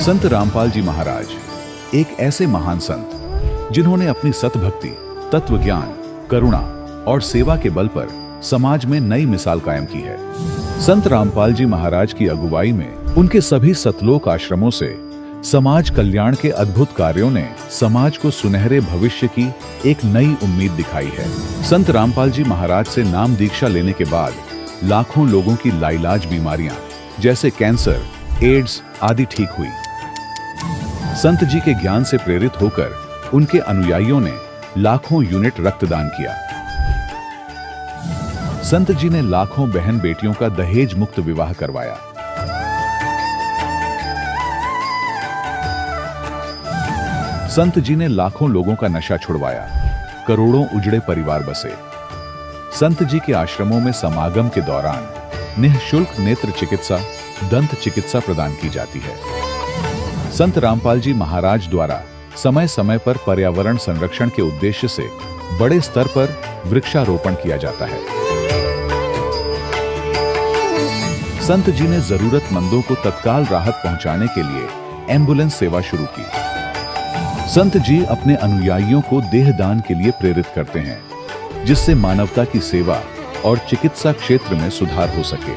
संत रामपाल जी महाराज एक ऐसे महान संत जिन्होंने अपनी सतभक्ति, तत्व ज्ञान, करुणा और सेवा के बल पर समाज में नई मिसाल कायम की है। संत रामपाल जी महाराज की अगुवाई में उनके सभी सतलोक आश्रमों से समाज कल्याण के अद्भुत कार्यों ने समाज को सुनहरे भविष्य की एक नई उम्मीद दिखाई है। संत रामपाल जी महाराज से नाम दीक्षा लेने के बाद लाखों लोगों की लाइलाज बीमारियां जैसे कैंसर, एड्स आदि ठीक हुई। संत जी के ज्ञान से प्रेरित होकर उनके अनुयायियों ने लाखों यूनिट रक्तदान किया। संत जी ने लाखों बहन बेटियों का दहेज मुक्त विवाह करवाया। संत जी ने लाखों लोगों का नशा छुड़वाया, करोड़ों उजड़े परिवार बसे। संत जी के आश्रमों में समागम के दौरान निःशुल्क नेत्र चिकित्सा, दंत चिकित्सा प्रदान की जाती है। संत रामपाल जी महाराज द्वारा समय समय पर पर्यावरण संरक्षण के उद्देश्य से बड़े स्तर पर वृक्षारोपण किया जाता है। संत जी ने जरूरतमंदों को तत्काल राहत पहुंचाने के लिए एम्बुलेंस सेवा शुरू की। संत जी अपने अनुयायियों को देहदान के लिए प्रेरित करते हैं, जिससे मानवता की सेवा और चिकित्सा क्षेत्र में सुधार हो सके।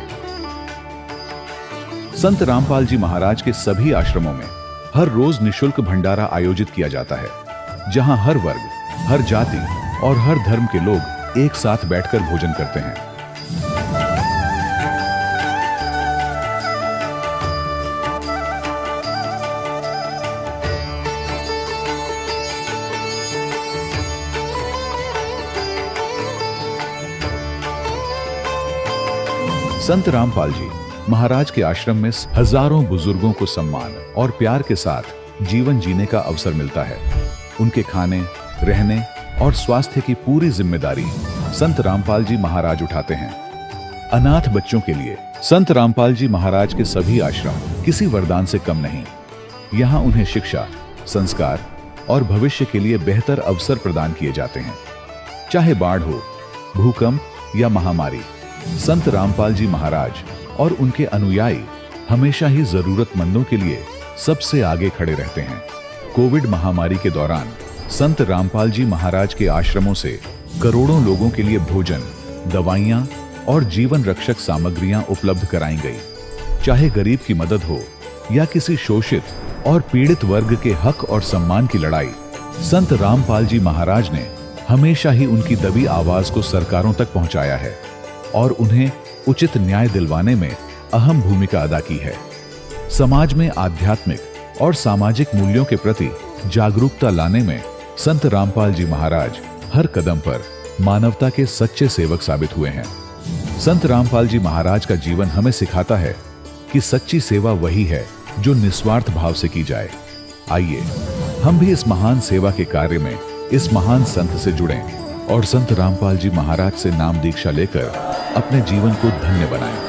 संत रामपाल जी महाराज के सभी आश्रमों में हर रोज निःशुल्क भंडारा आयोजित किया जाता है, जहां हर वर्ग, हर जाति और हर धर्म के लोग एक साथ बैठकर भोजन करते हैं। संत रामपाल जी महाराज के आश्रम में हजारों बुजुर्गों को सम्मान और प्यार के साथ जीवन जीने का अवसर मिलता है। उनके खाने, रहने और स्वास्थ्य की पूरी जिम्मेदारी संत रामपाल जी महाराज उठाते हैं। अनाथ बच्चों के लिए संत रामपाल जी महाराज के सभी आश्रम किसी वरदान से कम नहीं। यहाँ उन्हें शिक्षा, संस्कार और भविष्य के लिए बेहतर अवसर प्रदान किए जाते हैं। चाहे बाढ़ हो, भूकंप या महामारी, संत रामपाल जी महाराज और उनके अनुयायी हमेशा ही जरूरतमंदों के लिए सबसे आगे खड़े रहते हैं। कोविड महामारी के दौरान संत रामपाल जी महाराज के आश्रमों से करोड़ों लोगों के लिए भोजन, दवाइयां और जीवन रक्षक सामग्रियां उपलब्ध कराई गई। चाहे गरीब की मदद हो या किसी शोषित और पीड़ित वर्ग के हक और सम्मान की लड़ाई, संत रामपाल जी महाराज ने हमेशा ही उनकी दबी आवाज को सरकारों तक पहुंचाया है और उन्हें उचित न्याय दिलवाने में अहम भूमिका अदा की है। समाज में आध्यात्मिक और सामाजिक मूल्यों के प्रति जागरूकता लाने में संत रामपाल जी महाराज हर कदम पर मानवता के सच्चे सेवक साबित हुए हैं। संत रामपाल जी महाराज का जीवन हमें सिखाता है कि सच्ची सेवा वही है जो निस्वार्थ भाव से की जाए। आइए हम भी इस महान सेवा के कार्य में इस महान संत से जुड़ें और संत रामपाल जी महाराज से नाम दीक्षा लेकर अपने जीवन को धन्य बनाएं।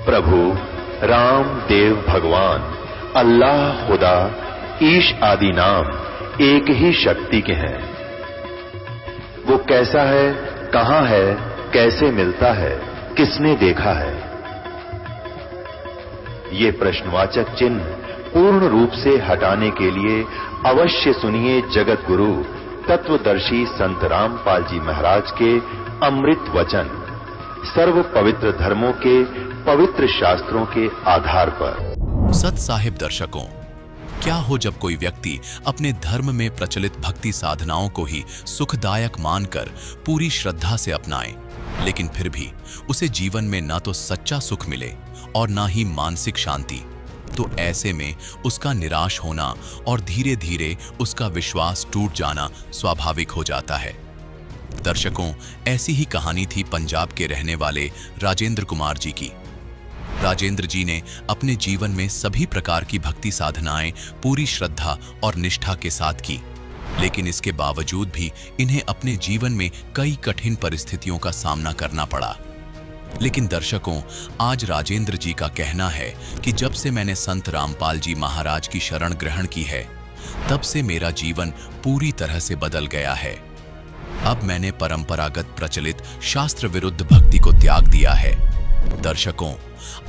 प्रभु राम, देव, भगवान, अल्लाह, खुदा, ईश आदि नाम एक ही शक्ति के हैं। वो कैसा है, कहां है, कैसे मिलता है, किसने देखा है? ये प्रश्नवाचक चिन्ह पूर्ण रूप से हटाने के लिए अवश्य सुनिए जगत गुरु तत्वदर्शी संत रामपाल जी महाराज के अमृत वचन, सर्व पवित्र धर्मों के पवित्र शास्त्रों के आधार पर। सत साहिब दर्शकों, क्या हो जब कोई व्यक्ति अपने धर्म में प्रचलित भक्ति साधनाओं को ही सुखदायक मानकर पूरी श्रद्धा से अपनाए, लेकिन फिर भी उसे जीवन में ना तो सच्चा सुख मिले और ना ही मानसिक शांति। तो ऐसे में उसका निराश होना और धीरे धीरे उसका विश्वास टूट जाना स्वाभाविक हो जाता है। दर्शकों, ऐसी ही कहानी थी पंजाब के रहने वाले राजेंद्र कुमार जी की। राजेंद्र जी ने अपने जीवन में सभी प्रकार की भक्ति साधनाएं पूरी श्रद्धा और निष्ठा के साथ की, लेकिन इसके बावजूद भी इन्हें अपने जीवन में कई कठिन परिस्थितियों का सामना करना पड़ा। लेकिन दर्शकों, आज राजेंद्र जी का कहना है कि जब से मैंने संत रामपाल जी महाराज की शरण ग्रहण की है, तब से मेरा जीवन पूरी तरह से बदल गया है। अब मैंने परंपरागत प्रचलित शास्त्र विरुद्ध भक्ति को त्याग दिया है। दर्शकों,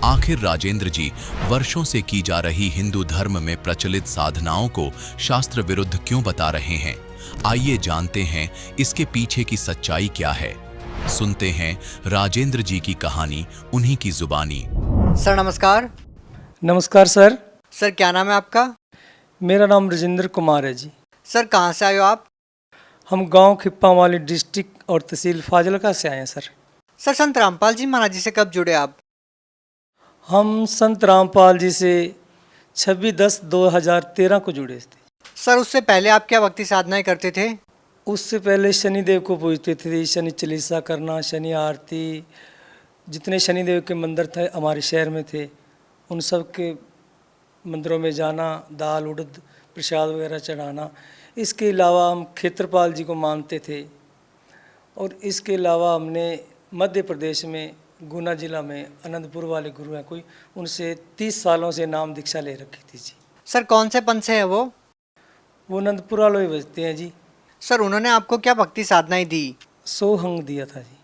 आखिर राजेंद्र जी वर्षों से की जा रही हिंदू धर्म में प्रचलित साधनाओं को शास्त्र विरुद्ध क्यों बता रहे हैं? आइए जानते हैं इसके पीछे की सच्चाई क्या है। सुनते हैं राजेंद्र जी की कहानी उन्हीं की जुबानी। सर नमस्कार। नमस्कार सर। सर क्या नाम है आपका? मेरा नाम राजेंद्र कुमार है जी। सर कहाँ से आए हो आप? हम गांव खिप्पामाली डिस्ट्रिक्ट और तहसील फाजिलका से आए हैं सर। सर संत रामपाल जी महाराज जी से कब जुड़े आप? हम संत रामपाल जी से 26/10/2013 को जुड़े थे। सर उससे पहले आप क्या भक्ति साधनाएं करते थे? उससे पहले शनिदेव को पूजते थे, शनि चालीसा करना, शनि आरती, जितने शनिदेव के मंदिर थे हमारे शहर में थे, उन सब के मंदिरों में जाना, दाल उड़द प्रसाद वगैरह चढ़ाना। इसके अलावा हम क्षेत्रपाल जी को मानते थे और इसके अलावा हमने मध्य प्रदेश में गुना जिला में आनंदपुर वाले गुरु हैं कोई, उनसे 30 सालों से नाम दीक्षा ले रखी थी जी। सर कौन से पंथ से है वो? आनंदपुर वालों ही बजते हैं जी। सर उन्होंने आपको क्या भक्ति साधनाएं दी? सोहंग दिया था जी।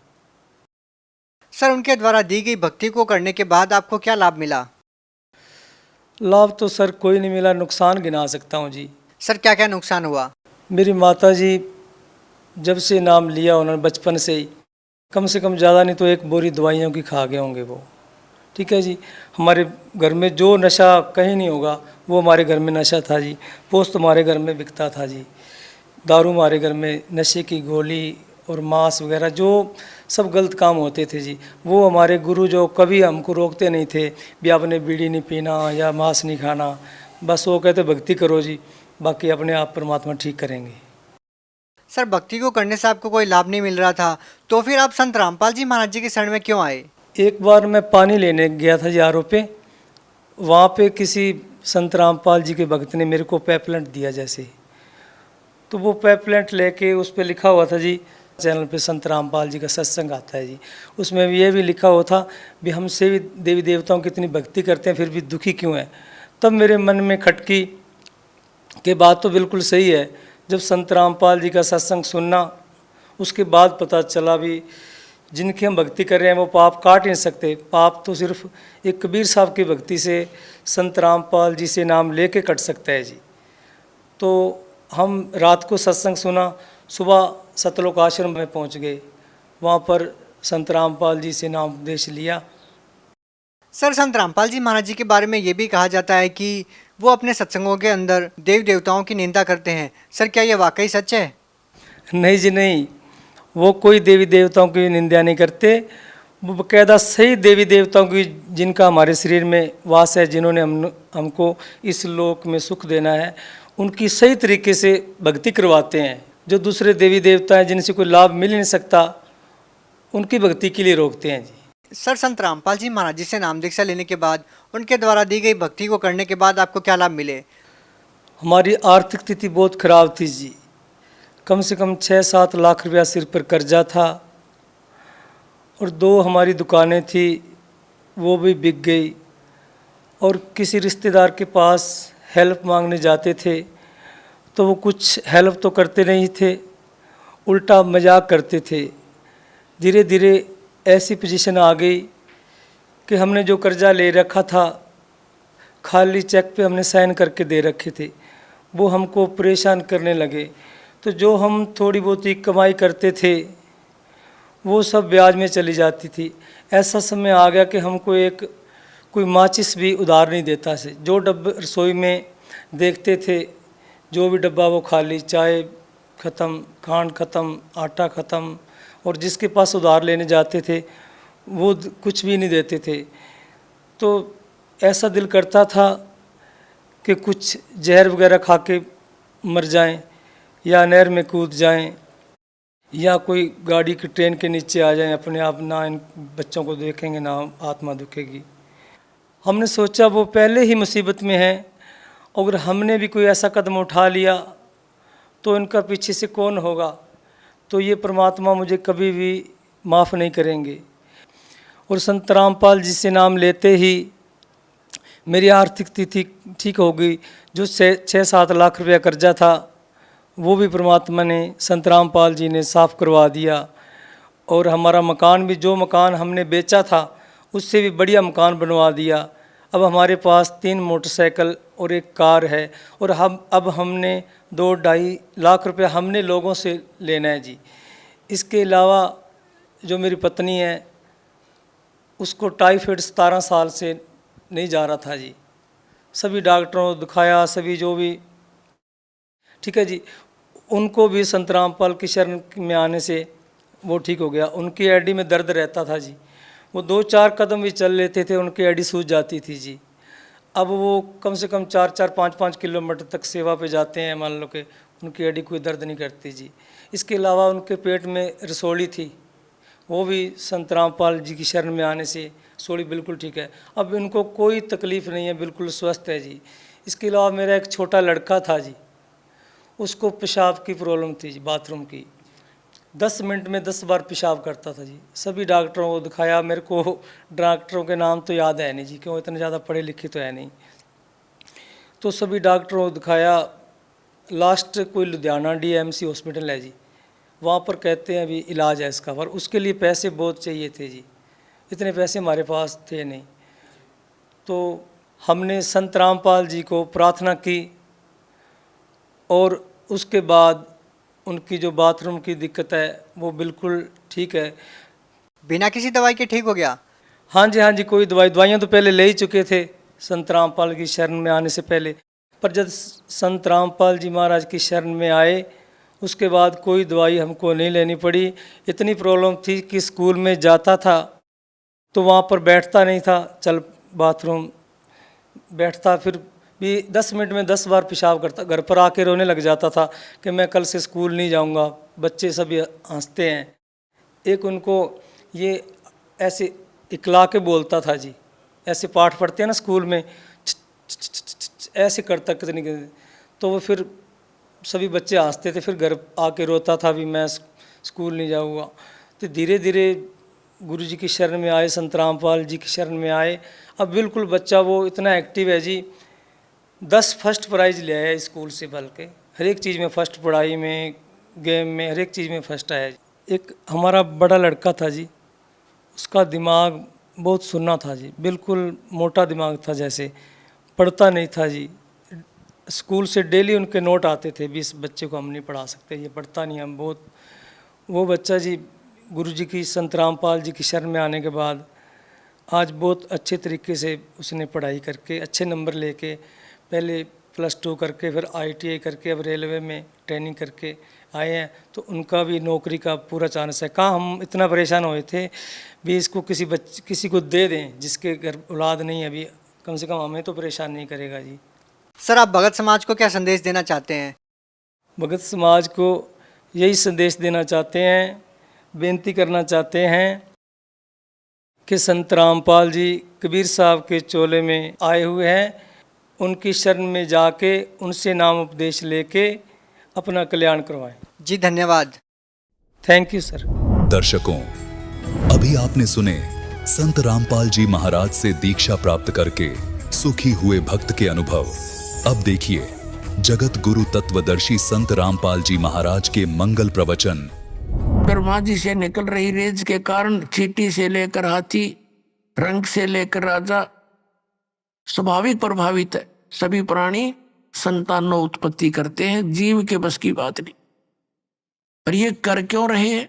सर उनके द्वारा दी गई भक्ति को करने के बाद आपको क्या लाभ मिला? लाभ तो सर कोई नहीं मिला, नुकसान गिना सकता हूँ जी। सर क्या क्या नुकसान हुआ? मेरी माता जी जब से नाम लिया उन्होंने बचपन से ही कम से कम ज़्यादा नहीं तो 1 बोरी दवाइयों की खा गए होंगे वो। ठीक है जी। हमारे घर में जो नशा कहीं नहीं होगा वो हमारे घर में नशा था जी। पोस्त हमारे घर में बिकता था जी। दारू हमारे घर में, नशे की गोली और मांस वगैरह जो सब गलत काम होते थे जी, वो हमारे गुरु जो कभी हमको रोकते नहीं थे भी आपने बीड़ी नहीं पीना या मांस नहीं खाना। बस वो कहते भक्ति करो जी, बाकी अपने आप परमात्मा ठीक करेंगे। सर भक्ति को करने से आपको कोई लाभ नहीं मिल रहा था, तो फिर आप संत रामपाल जी महाराज जी की शरण में क्यों आए? एक बार मैं पानी लेने गया था जी आरओ पे, वहाँ पे किसी संत रामपाल जी के भक्त ने मेरे को पैपलेट दिया जैसे, तो वो पैपलेट लेके उस पर लिखा हुआ था जी चैनल पे संत रामपाल जी का सत्संग आता है जी। उसमें ये भी लिखा हुआ था भी हमसे भी देवी देवताओं की इतनी भक्ति करते हैं फिर भी दुखी क्यों है। तब मेरे मन में खटकी कि बात तो बिल्कुल सही है। जब संत रामपाल जी का सत्संग सुनना, उसके बाद पता चला भी जिनकी हम भक्ति कर रहे हैं वो पाप काट नहीं सकते। पाप तो सिर्फ एक कबीर साहब की भक्ति से, संत रामपाल जी से नाम लेके कट सकता है जी। तो हम रात को सत्संग सुना, सुबह सतलोक आश्रम में पहुंच गए, वहाँ पर संत रामपाल जी से नाम उपदेश लिया। सर संत रामपाल जी महाराज जी के बारे में ये भी कहा जाता है कि वो अपने सत्संगों के अंदर देव देवताओं की निंदा करते हैं। सर क्या ये वाकई सच है? नहीं जी नहीं, वो कोई देवी देवताओं की निंदा नहीं करते। वो बाकायदा सही देवी देवताओं की जिनका हमारे शरीर में वास है, जिन्होंने हमको इस लोक में सुख देना है, उनकी सही तरीके से भक्ति करवाते हैं। जो दूसरे देवी देवता हैं जिनसे कोई लाभ मिल नहीं सकता, उनकी भक्ति के लिए रोकते हैं जी। सर संत रामपाल जी महाराज जी से नाम दीक्षा लेने के बाद, उनके द्वारा दी गई भक्ति को करने के बाद आपको क्या लाभ मिले? हमारी आर्थिक स्थिति बहुत खराब थी जी। कम से कम 6-7 लाख रुपया सिर पर कर्जा था और 2 हमारी दुकानें थी वो भी बिक गई। और किसी रिश्तेदार के पास हेल्प मांगने जाते थे तो वो कुछ हेल्प तो करते नहीं थे, उल्टा मजाक करते थे। धीरे धीरे ऐसी पोजीशन आ गई कि हमने जो कर्जा ले रखा था, खाली चेक पे हमने साइन करके दे रखे थे, वो हमको परेशान करने लगे। तो जो हम थोड़ी बहुत ही कमाई करते थे वो सब ब्याज में चली जाती थी। ऐसा समय आ गया कि हमको कोई माचिस भी उधार नहीं देता से। जो डब्बे रसोई में देखते थे, जो भी डब्बा वो खाली, चाय ख़त्म, खांड ख़त्म, आटा ख़त्म, और जिसके पास उधार लेने जाते थे वो कुछ भी नहीं देते थे। तो ऐसा दिल करता था कि कुछ जहर वगैरह खा के मर जाएं, या नहर में कूद जाएं, या कोई गाड़ी की ट्रेन के नीचे आ जाएं, अपने आप, ना इन बच्चों को देखेंगे ना आत्मा दुखेगी। हमने सोचा वो पहले ही मुसीबत में हैं, अगर हमने भी कोई ऐसा कदम उठा लिया तो इनका पीछे से कौन होगा, तो ये परमात्मा मुझे कभी भी माफ़ नहीं करेंगे। और संत रामपाल जी से नाम लेते ही मेरी आर्थिक स्थिति ठीक हो गई। जो 6-7 लाख रुपया कर्जा था वो भी परमात्मा ने, संत रामपाल जी ने साफ़ करवा दिया। और हमारा मकान भी, जो मकान हमने बेचा था उससे भी बढ़िया मकान बनवा दिया। अब हमारे पास 3 मोटरसाइकिल और 1 कार है। और अब हमने 2-2.5 लाख रुपया हमने लोगों से लेना है जी। इसके अलावा जो मेरी पत्नी है उसको टाइफाइड 17 साल से नहीं जा रहा था जी। सभी डॉक्टरों को दिखाया, सभी जो भी, ठीक है जी, उनको भी संत रामपाल की शरण में आने से वो ठीक हो गया। उनकी एडी में दर्द रहता था जी, वो 2-4 कदम भी चल लेते थे उनकी एडी सूज जाती थी जी। अब वो कम से कम 4-4, 5-5 किलोमीटर तक सेवा पे जाते हैं, मान लो कि उनकी एडी कोई दर्द नहीं करती जी। इसके अलावा उनके पेट में रसोली थी, वो भी संत रामपाल जी की शरण में आने से सोड़ी बिल्कुल ठीक है। अब इनको कोई तकलीफ़ नहीं है, बिल्कुल स्वस्थ है जी। इसके अलावा मेरा एक छोटा लड़का था जी, उसको पेशाब की प्रॉब्लम थी जी, बाथरूम की। 10 मिनट में 10 बार पेशाब करता था जी। सभी डॉक्टरों को दिखाया, मेरे को डॉक्टरों के नाम तो याद है नहीं जी, क्यों, इतने ज़्यादा पढ़े लिखे तो है नहीं। तो सभी डॉक्टरों को दिखाया, लास्ट कोई लुधियाना DMC हॉस्पिटल है जी, वहाँ पर कहते हैं अभी इलाज है इसका, पर उसके लिए पैसे बहुत चाहिए थे जी। इतने पैसे हमारे पास थे नहीं। तो हमने संत रामपाल जी को प्रार्थना की, और उसके बाद उनकी जो बाथरूम की दिक्कत है वो बिल्कुल ठीक है। बिना किसी दवाई के ठीक हो गया? हाँ जी, हाँ जी, कोई दवाइयाँ तो पहले ले ही चुके थे संत रामपाल की शरण में आने से पहले, पर जब संत रामपाल जी महाराज की शरण में आए उसके बाद कोई दवाई हमको नहीं लेनी पड़ी। इतनी प्रॉब्लम थी कि स्कूल में जाता था तो वहाँ पर बैठता नहीं था, चल बाथरूम बैठता, फिर भी 10 मिनट में 10 बार पेशाब करता, घर पर आके रोने लग जाता था कि मैं कल से स्कूल नहीं जाऊँगा। बच्चे सभी हंसते हैं। एक उनको ये ऐसे इकला के बोलता था जी, ऐसे पाठ पढ़ते हैं ना स्कूल में, ऐसे करता कितनी, तो वो फिर सभी बच्चे हंसते थे, फिर घर आके रोता था भी मैं स्कूल नहीं जाऊँगा। तो धीरे धीरे गुरु जी की शरण में आए, संत रामपाल जी की शरण में आए। अब बिल्कुल बच्चा वो इतना एक्टिव है जी, 10 फर्स्ट प्राइज़ ले आया स्कूल से, बल्कि हर एक चीज़ में फर्स्ट, पढ़ाई में, गेम में, हर एक चीज़ में फर्स्ट आया। एक हमारा बड़ा लड़का था जी, उसका दिमाग बहुत सुन्ना था जी, बिल्कुल मोटा दिमाग था, जैसे पढ़ता नहीं था जी। स्कूल से डेली उनके नोट आते थे, 20 बच्चे को हम नहीं पढ़ा सकते, ये पढ़ता नहीं, हम बहुत। वो बच्चा जी गुरु जी की, संत रामपाल जी की शरण में आने के बाद आज बहुत अच्छे तरीके से उसने पढ़ाई करके अच्छे नंबर लेके, पहले +2 करके फिर ITI करके अब रेलवे में ट्रेनिंग करके आए हैं। तो उनका भी नौकरी का पूरा चांस है। कहाँ हम इतना परेशान हुए थे भी इसको किसी को दे दें जिसके घर औलाद नहीं है, अभी कम से कम हमें तो परेशान नहीं करेगा जी। सर, आप भगत समाज को क्या संदेश देना चाहते हैं? भगत समाज को यही संदेश देना चाहते हैं, बेनती करना चाहते हैं कि संत रामपाल जी कबीर साहब के चोले में आए हुए हैं, उनकी शरण में जाके उनसे नाम उपदेश लेके अपना कल्याण करवाएं। जी धन्यवाद। Thank you sir. दर्शकों, अभी आपने सुने संत रामपाल जी महाराज से दीक्षा प्राप्त करके सुखी हुए भक्त के अनुभव। अब देखिए जगत गुरु तत्वदर्शी संत रामपाल जी महाराज के मंगल प्रवचन। ब्रह्मा जी से निकल रही रेज के कारण चींटी से लेकर हाथी, रंग से लेकर राजा स्वाभाविक प्रभावित है। सभी प्राणी संतानों उत्पत्ति करते हैं, जीव के बस की बात नहीं। और ये कर क्यों रहे हैं,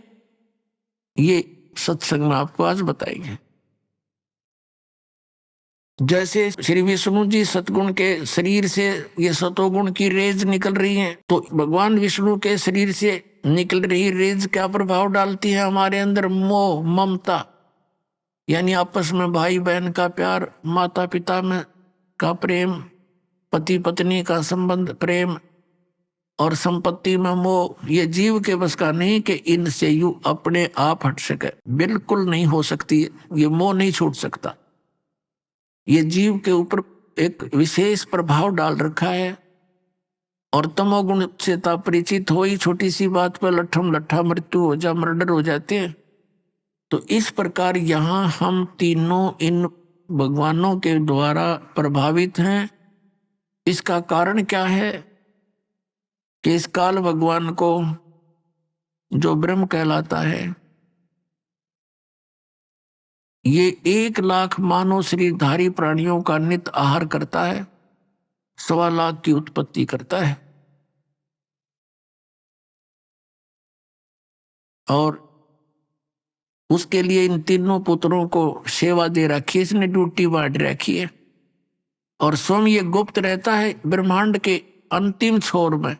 ये सत्संग में आपको आज बताएंगे। जैसे श्री विष्णु जी सतगुण के शरीर से ये सतोगुण की रेज निकल रही है, तो भगवान विष्णु के शरीर से निकल रही रेज क्या प्रभाव डालती है हमारे अंदर? मोह, ममता, यानी आपस में भाई बहन का प्यार, माता पिता में का प्रेम, पति पत्नी का संबंध प्रेम, और संपत्ति में मोह। ये जीव के बस का नहीं कि इनसे यू अपने आप हट सके, बिल्कुल नहीं हो सकती। ये मोह नहीं छूट सकता। ये जीव के ऊपर एक विशेष प्रभाव डाल रखा है, और तमोगुण से परिचित हो ही छोटी सी बात पर लट्ठम लट्ठा मृत्यु हो जा, मर्डर हो जाते हैं। तो इस प्रकार यहाँ हम तीनों इन भगवानों के द्वारा प्रभावित हैं। इसका कारण क्या है कि इस काल भगवान को, जो ब्रह्म कहलाता है, ये 1,00,000 मानव शरीरधारी प्राणियों का नित्य आहार करता है, 1,25,000 की उत्पत्ति करता है। और उसके लिए इन तीनों पुत्रों को सेवा दे रखी है, इसने ड्यूटी बांट रखी है। और स्वयं ये गुप्त रहता है ब्रह्मांड के अंतिम छोर में,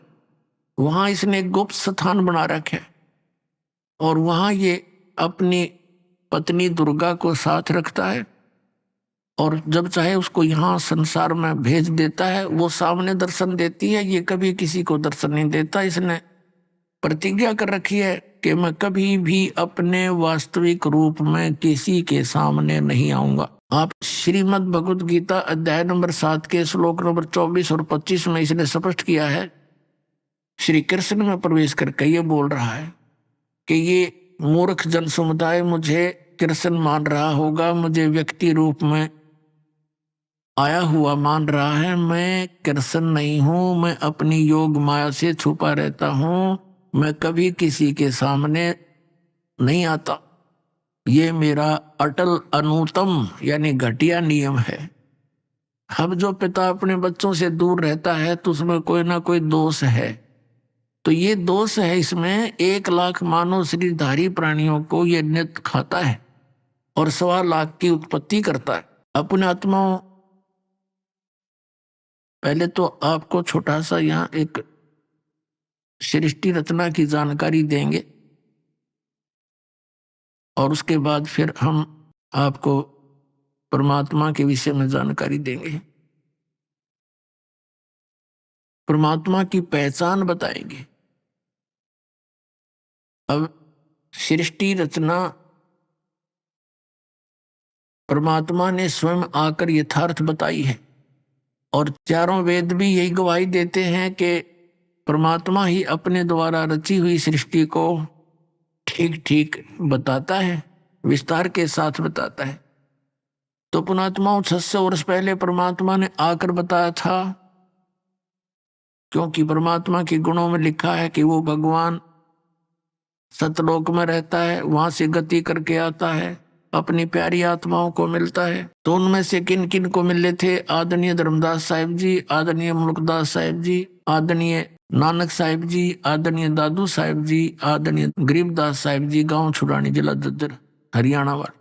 वहां इसने गुप्त स्थान बना रखे है, और वहां ये अपनी पत्नी दुर्गा को साथ रखता है, और जब चाहे उसको यहाँ संसार में भेज देता है। वो सामने दर्शन देती है, ये कभी किसी को दर्शन नहीं देता। इसने प्रतिज्ञा कर रखी है कि मैं कभी भी अपने वास्तविक रूप में किसी के सामने नहीं आऊंगा। आप श्रीमद् भगवद गीता अध्याय नंबर 7 के श्लोक नंबर 24 और 25 में इसने स्पष्ट किया है। श्री कृष्ण में प्रवेश करके ये बोल रहा है कि ये मूर्ख जन समुदाय मुझे कृष्ण मान रहा होगा, मुझे व्यक्ति रूप में आया हुआ मान रहा है। मैं कृष्ण नहीं हूं, मैं अपनी योग माया से छुपा रहता हूं, मैं कभी किसी के सामने नहीं आता। ये मेरा अटल अनुतम यानी घटिया नियम है। अब जो पिता अपने बच्चों से दूर रहता है तो उसमें कोई ना कोई दोष है। तो ये दोष है इसमें। 1,00,000 मानव शरीरधारी प्राणियों को ये नित्य खाता है और 1,25,000 की उत्पत्ति करता है। अपने आत्माओं, पहले तो आपको छोटा सा यहाँ एक सृष्टि रचना की जानकारी देंगे, और उसके बाद फिर हम आपको परमात्मा के विषय में जानकारी देंगे, परमात्मा की पहचान बताएंगे। अब सृष्टि रचना परमात्मा ने स्वयं आकर यथार्थ बताई है, और चारों वेद भी यही गवाही देते हैं कि परमात्मा ही अपने द्वारा रची हुई सृष्टि को ठीक ठीक बताता है, विस्तार के साथ बताता है। तो पुणात्माओं 600 वर्ष पहले परमात्मा ने आकर बताया था, क्योंकि परमात्मा के गुणों में लिखा है कि वो भगवान सतलोक में रहता है, वहां से गति करके आता है, अपनी प्यारी आत्माओं को मिलता है। तो उनमें से किन किन को मिले थे? आदरणीय धर्मदास साहिब जी, आदरणीय मुल्कदास साहिब जी, आदरणीय नानक साहिब जी, आदरणीय दादू साहिब जी, आदरणीय गरीबदास साहिब जी, गांव छुड़ानी, जिला दद्दर, हरियाणा वाले,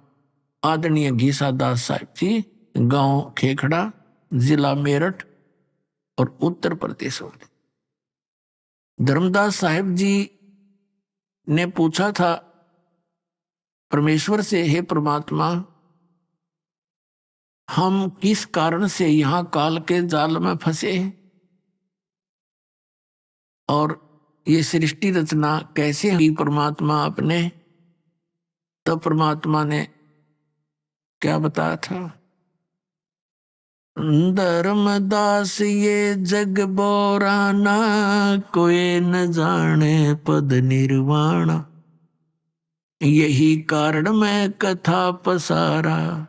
आदरणीय घीसा दास साहिब जी, गांव खेखड़ा, जिला मेरठ और उत्तर प्रदेश वाले। धर्मदास साहिब जी ने पूछा था परमेश्वर से, हे परमात्मा, हम किस कारण से यहाँ काल के जाल में फंसे हैं, और ये सृष्टि रचना कैसे हुई परमात्मा आपने? तब परमात्मा ने क्या बताया था? धर्मदास ये जग बोराना, कोई न जाने पद निर्वाणा, यही कारण मैं कथा पसारा,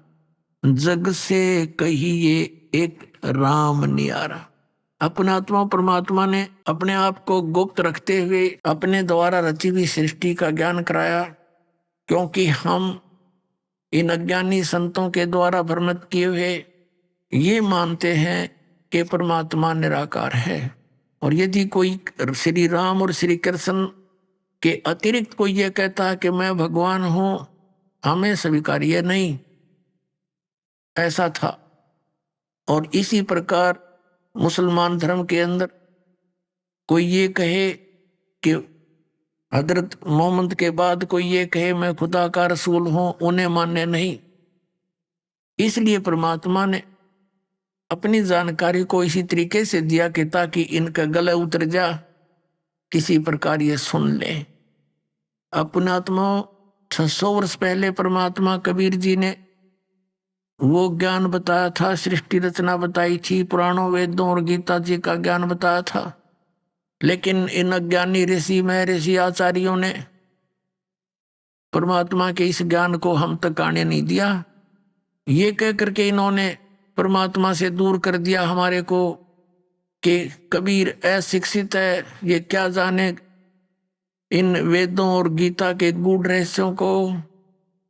जग से कहिए एक राम नियारा। अपना आत्मा परमात्मा ने अपने आप को गुप्त रखते हुए अपने द्वारा रची हुई सृष्टि का ज्ञान कराया, क्योंकि हम इन अज्ञानी संतों के द्वारा भ्रमित किए हुए ये मानते हैं कि परमात्मा निराकार है, और यदि कोई श्री राम और श्री कृष्ण के अतिरिक्त कोई ये कहता है कि मैं भगवान हूं, हमें स्वीकार्य नहीं। ऐसा था और इसी प्रकार मुसलमान धर्म के अंदर कोई ये कहे कि हजरत मोहम्मद के बाद कोई ये कहे मैं खुदा का रसूल हूं, उन्हें मानने नहीं। इसलिए परमात्मा ने अपनी जानकारी को इसी तरीके से दिया कि ताकि इनका गला उतर जा, किसी प्रकार ये सुन ले। अपनात्मा 600 वर्ष पहले परमात्मा कबीर जी ने वो ज्ञान बताया था, सृष्टि रचना बताई थी, पुराणों वेदों और गीता जी का ज्ञान बताया था। लेकिन इन अज्ञानी ऋषि महर्षि आचार्यों ने परमात्मा के इस ज्ञान को हम तक आने नहीं दिया। ये कह करके इन्होंने परमात्मा से दूर कर दिया हमारे को कि कबीर अशिक्षित है, ये क्या जाने इन वेदों और गीता के गूढ़ रहस्यों को।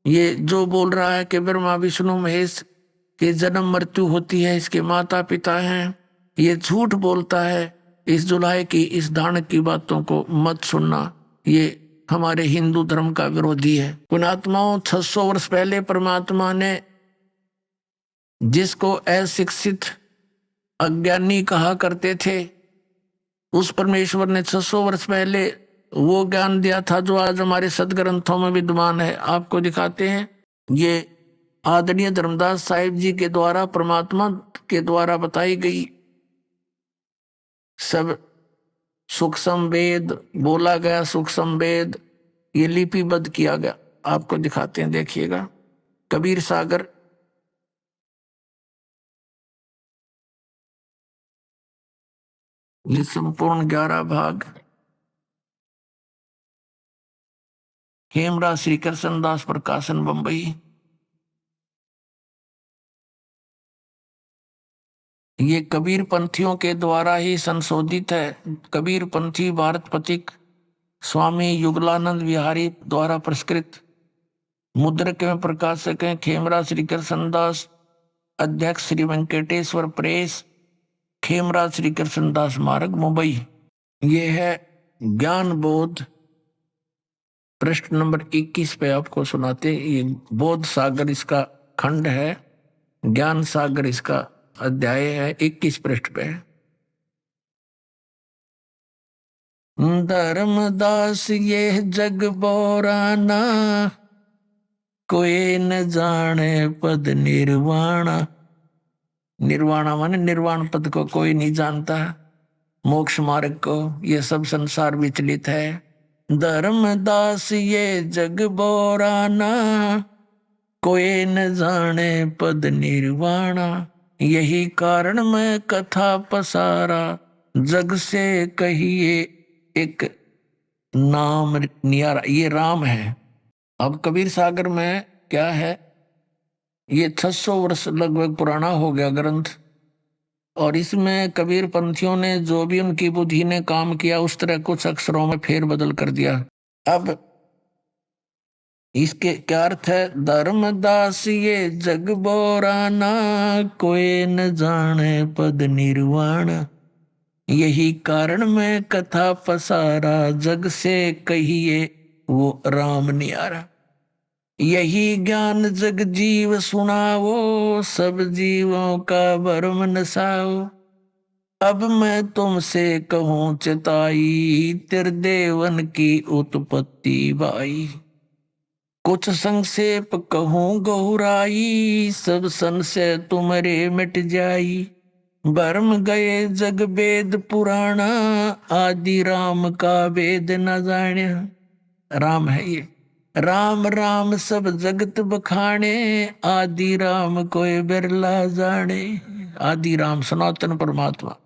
ये जो बोल रहा है कि ब्रह्मा विष्णु महेश के जन्म मृत्यु होती है, इसके माता पिता हैं, ये झूठ बोलता है। इस जुलाहे की इस दानक की बातों को मत सुनना, ये हमारे हिंदू धर्म का विरोधी है। पुणात्माओं 600 वर्ष पहले परमात्मा ने जिसको अशिक्षित अज्ञानी कहा करते थे, उस परमेश्वर ने 600 वर्ष पहले वो ज्ञान दिया था जो आज हमारे सदग्रंथों में विद्यमान है। आपको दिखाते हैं, ये आदरणीय धर्मदास साहिब जी के द्वारा परमात्मा के द्वारा बताई गई सब सूक्ष्म वेद बोला गया, सूक्ष्म वेद ये लिपिबद्ध किया गया। आपको दिखाते हैं, देखिएगा। कबीर सागर ये संपूर्ण 11 भाग। हेमराज श्री कृष्ण दास प्रकाशन बंबई। ये कबीर पंथियों के द्वारा ही संशोधित है। कबीर पंथी भारत पथिक स्वामी युगलानंद विहारी द्वारा पुरस्कृत। मुद्रक में प्रकाशक हैं खेमराज श्री कृष्णदास, अध्यक्ष श्री वेंकटेश्वर प्रेस, खेमराज श्री कृष्णदास मार्ग मुंबई। ये है ज्ञान बोध, पृष्ठ नंबर 21 पे आपको सुनाते। ये बोध सागर इसका खंड है, ज्ञान सागर इसका अध्याय है, 21 पृष्ठ पे। धर्मदास ये जग बोराना, कोई न जाने पद निर्वाणा। निर्वाणा माने निर्वाण पद को कोई नहीं जानता, मोक्ष मार्ग को। ये सब संसार विचलित है। धर्मदास ये जग बोराना, कोई न जाने पद निर्वाणा। यही कारण मैं कथा पसारा, जग से कहिए एक नाम नियारा। ये राम है। अब कबीर सागर में क्या है, ये 600 वर्ष लगभग पुराना हो गया ग्रंथ, और इसमें कबीर पंथियों ने जो भी उनकी बुद्धि ने काम किया उस तरह कुछ अक्षरों में फेर बदल कर दिया। अब इसके क्या अर्थ है? धर्मदास ये जग बोराना, कोई न जाने पद निर्वाण। यही कारण मैं कथा पसारा, जग से कहिए वो राम नियारा। यही ज्ञान जग जीव सुनावो, सब जीवों का भरम नसाओ। अब मैं तुमसे कहूँ चिताई, त्रिदेवन की उत्पत्ति बाई। कुछ संक्षेप कहूँ गहुराई, सब संशय तुम्हारे मिट जाई। भरम गए जग वेद पुराणा, आदि राम का वेद न जाण्या। राम है ये। राम राम सब जगत बखाने, आदि राम कोई बिरला जाने। आदि राम सनातन परमात्मा।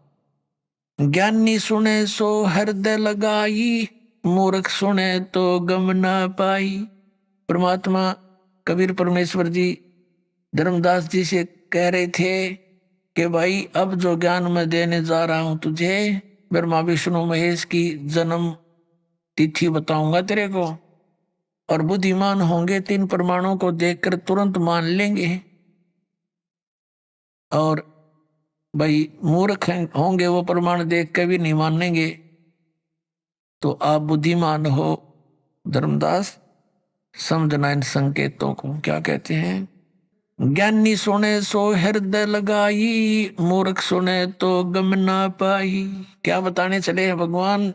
ज्ञानी सुने सो हृदय लगाई, मूर्ख सुने तो गम ना पाई। परमात्मा कबीर परमेश्वर जी धर्मदास जी से कह रहे थे कि भाई अब जो ज्ञान मैं देने जा रहा हूं तुझे, ब्रह्मा विष्णु महेश की जन्म तिथि बताऊंगा तेरे को, और बुद्धिमान होंगे तीन प्रमाणों को देखकर तुरंत मान लेंगे, और भाई मूर्ख होंगे वो प्रमाण देख के भी नहीं मानेंगे। तो आप बुद्धिमान हो धर्मदास, समझना इन संकेतों को। क्या कहते हैं? ज्ञानी सुने सो हृदय लगाई, मूर्ख सुने तो गम ना पाई। क्या बताने चले हैं भगवान?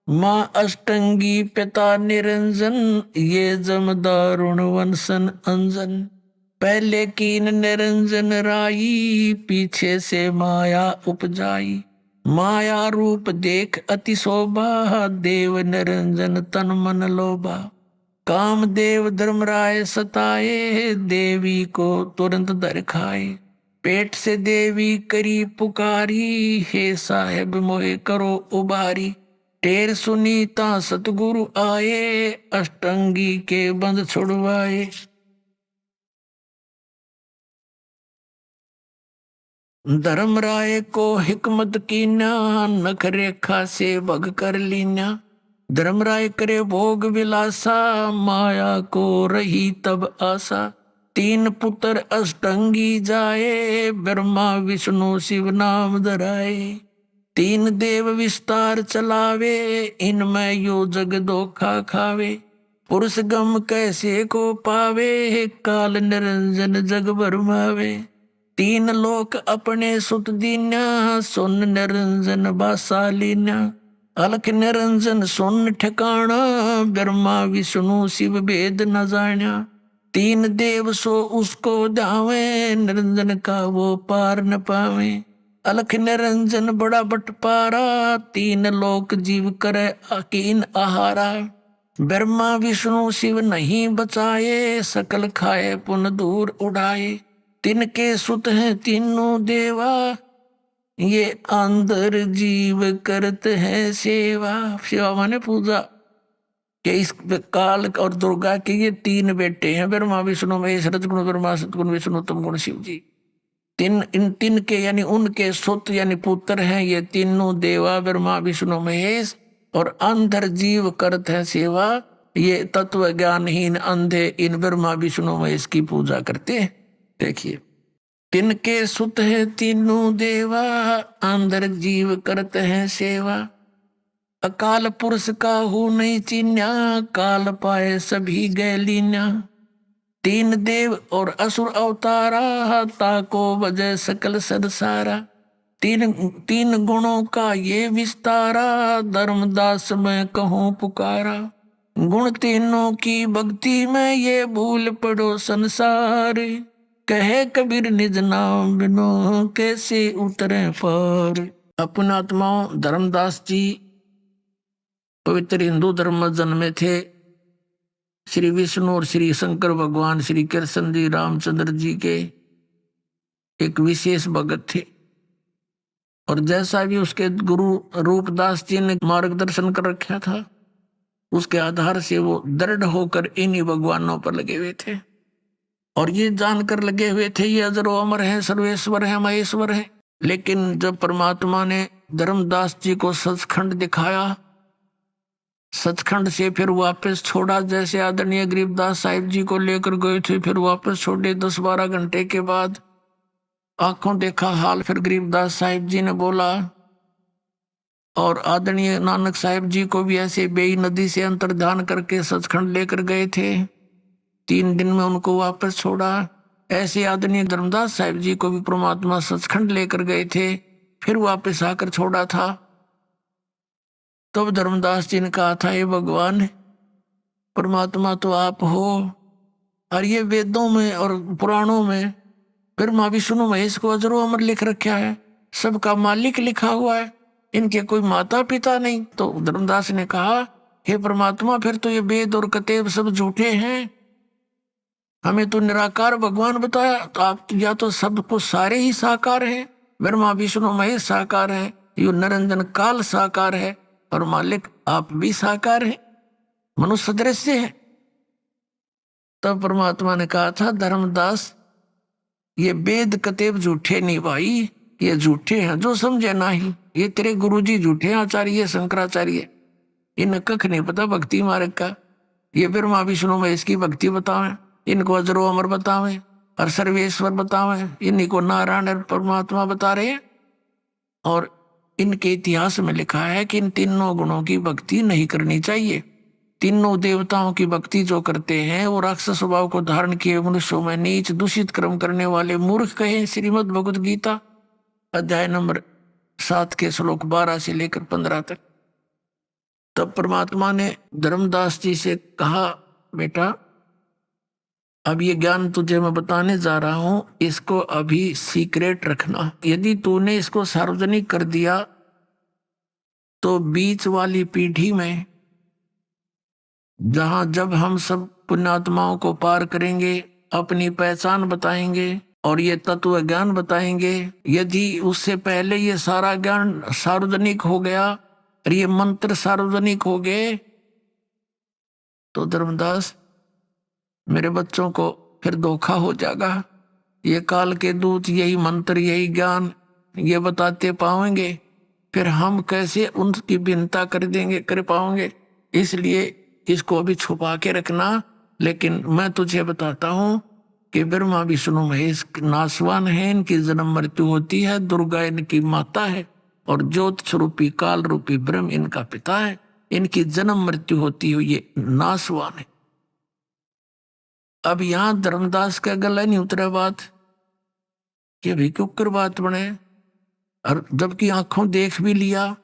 माँ अष्टंगी पिता निरंजन, ये जम दारुण वंशन अंजन। पहले कीन निरंजन राई, पीछे से माया उपजाई। माया रूप देख अति शोभा, देव निरंजन तन मन लोभा। काम देव धर्मराय सताए, देवी को तुरंत दर खाए। पेट से देवी करी पुकारी, हे साहेब मोहे करो उबारी। टेर सुनी ता सतगुरु आए, अष्टंगी के बंध छुड़वाए। धर्मराय को हिकमत कीना, नख रेखा से भग कर लीना। धर्मराय करे भोग विलासा, माया को रही तब आशा। तीन पुत्र अष्टंगी जाए, ब्रह्मा विष्णु शिव नाम धराए। तीन देव विस्तार चलावे, इनमें यो जग धोखा खावे। पुरुष गम कैसे को पावे, काल निरंजन जग भरमावे। तीन लोक अपने सुत दीन्या, सुन निरंजन बासा लीन्या। अलख निरंजन सुन ठिकाना, ब्रह्मा विष्णु शिव भेद न जान्या। तीन देव सो उसको धावे, निरंजन का वो पार न पावे। अलख निरंजन बड़ा बटपारा, तीन लोक जीव करे अकीन आहारा। ब्रह्मा विष्णु शिव नहीं बचाए, सकल खाए पुन दूर उड़ाए। तिनके सुत हैं तीनों देवा, ये अंदर जीव करते हैं सेवा। सेवा माने पूजा। कि इस काल और दुर्गा के ये तीन बेटे हैं, ब्रह्मा विष्णु महेश, रजगुण ब्रह्मा सतगुण विष्णु तमगुण शिव जी। इन तीन के यानी उनके सुत यानी पुत्र हैं ये तीनों देवा, ब्रह्मा विष्णु महेश। और अंधर जीव करते हैं सेवा, ये तत्व ज्ञानहीन अंधे इन ब्रह्मा विष्णु महेश की पूजा करते हैं। देखिए, तिनके सुत है तीनों देवा, अंदर जीव करते हैं सेवा। अकाल पुरुष का हो नहीं चिन्या, काल पाए सभी गए लीन्या। तीन देव और असुर अवतारा, ताको वजह सकल संसारा। तीन गुणों का ये विस्तारा, धर्मदास मैं कहूँ पुकारा। गुण तीनों की भक्ति में ये भूल पड़ो संसार। कहे कबीर निज नाम बिनो कैसे उतरे पार। अपने आत्माओं, धर्मदास जी पवित्र हिंदू धर्म में जन्मे थे। श्री विष्णु और श्री शंकर भगवान श्री कृष्ण जी रामचंद्र जी के एक विशेष भगत थे। और जैसा भी उसके गुरु रूपदास जी ने मार्गदर्शन कर रखा था, उसके आधार से वो दृढ़ होकर इन्हीं भगवानों पर लगे हुए थे। और ये जानकर लगे हुए थे ये अजरो अमर है, सर्वेश्वर है, महेश्वर है। लेकिन जब परमात्मा ने धर्मदास जी को सचखंड दिखाया, सचखंड से फिर वापस छोड़ा, जैसे आदरणीय गरीबदास साहिब जी को लेकर गए थे, फिर वापस छोड़े 10-12 घंटे के बाद आंखों देखा हाल। फिर गरीबदास साहिब जी ने बोला, और आदरणीय नानक साहिब जी को भी ऐसे बेई नदी से अंतर्ध्यान करके सचखंड लेकर गए थे। 3 दिन में उनको वापस छोड़ा। ऐसे आदरणीय धर्मदास साहिब जी को भी परमात्मा सचखंड लेकर गए थे, फिर वापस आकर छोड़ा था। तब धर्मदास जी ने कहा था, ये भगवान परमात्मा तो आप हो, और ये वेदों में और पुराणों में ब्रह्मा विष्णु महेश को अजरो अमर लिख रखा है, सबका मालिक लिखा हुआ है, इनके कोई माता पिता नहीं। तो धर्मदास ने कहा, हे परमात्मा फिर तो ये वेद और कतेब सब झूठे हैं, हमें तो निराकार भगवान बताया। तो आप या तो सब कुछ सारे ही साकार हैं, ब्रह्मा विष्णु महेश साकार है, यो निरंजन काल साकार है, और मालिक आप भी साकार हैं, मनुष्य दृश्य है। तब परमात्मा ने कहा था, धर्मदास ये वेद कतेब झूठे नहीं भाई, ये झूठे हैं जो समझे नहीं। ये तेरे गुरुजी झूठे आचार्य शंकराचार्य, इन्हें कख नहीं पता भक्ति मार्ग का। ये ब्रह्मा विष्णु महेश की भक्ति बतावें, इनको अजरो अमर बतावें और सर्वेश्वर बतावें, इन्हीं को नारायण और परमात्मा बता रहे हैं। और इनके इतिहास में लिखा है कि इन तीनों गुणों की भक्ति नहीं करनी चाहिए। तीनों देवताओं की भक्ति जो करते हैं वो राक्षस स्वभाव को धारण किए मनुष्यों में नीच दूषित कर्म करने वाले मूर्ख कहे। श्रीमद् भगवद गीता अध्याय नंबर 7 के श्लोक 12 से लेकर 15 तक। तब परमात्मा ने धर्मदास जी से कहा, बेटा अब ये ज्ञान तुझे मैं बताने जा रहा हूं, इसको अभी सीक्रेट रखना। यदि तूने इसको सार्वजनिक कर दिया तो बीच वाली पीढ़ी में, जहां जब हम सब पुण्यात्माओं को पार करेंगे, अपनी पहचान बताएंगे और ये तत्व ज्ञान बताएंगे, यदि उससे पहले ये सारा ज्ञान सार्वजनिक हो गया और ये मंत्र सार्वजनिक हो गए, तो धर्मदास मेरे बच्चों को फिर धोखा हो जाएगा। ये काल के दूत यही मंत्र यही ज्ञान ये बताते पाएंगे, फिर हम कैसे उनकी भिन्नता कर पाएंगे। इसलिए इसको अभी छुपा के रखना। लेकिन मैं तुझे बताता हूं कि ब्रह्मा विष्णु महेश नासवान है, इनकी जन्म मृत्यु होती है, दुर्गा इनकी माता है और ज्योत स्वरूपी काल रूपी ब्रह्म इनका पिता है। इनकी जन्म मृत्यु होती है, ये नासवान है। अब यहां धर्मदास का गला नहीं उतरा बात कि अभी क्यों कर बात बने, और जबकि आंखों देख भी लिया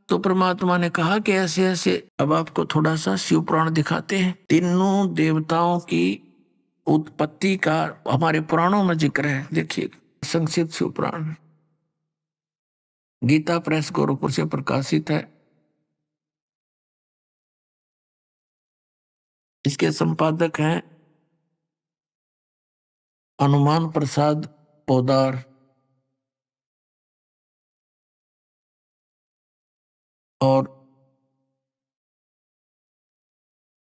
तो परमात्मा ने कहा कि ऐसे ऐसे। अब आपको थोड़ा सा शिव पुराण दिखाते हैं। तीनों देवताओं की उत्पत्ति का हमारे पुराणों में जिक्र है। देखिए संक्षिप्त शिव पुराण, गीता प्रेस गोरखपुर से प्रकाशित है। इसके संपादक हैं हनुमान प्रसाद पोदार और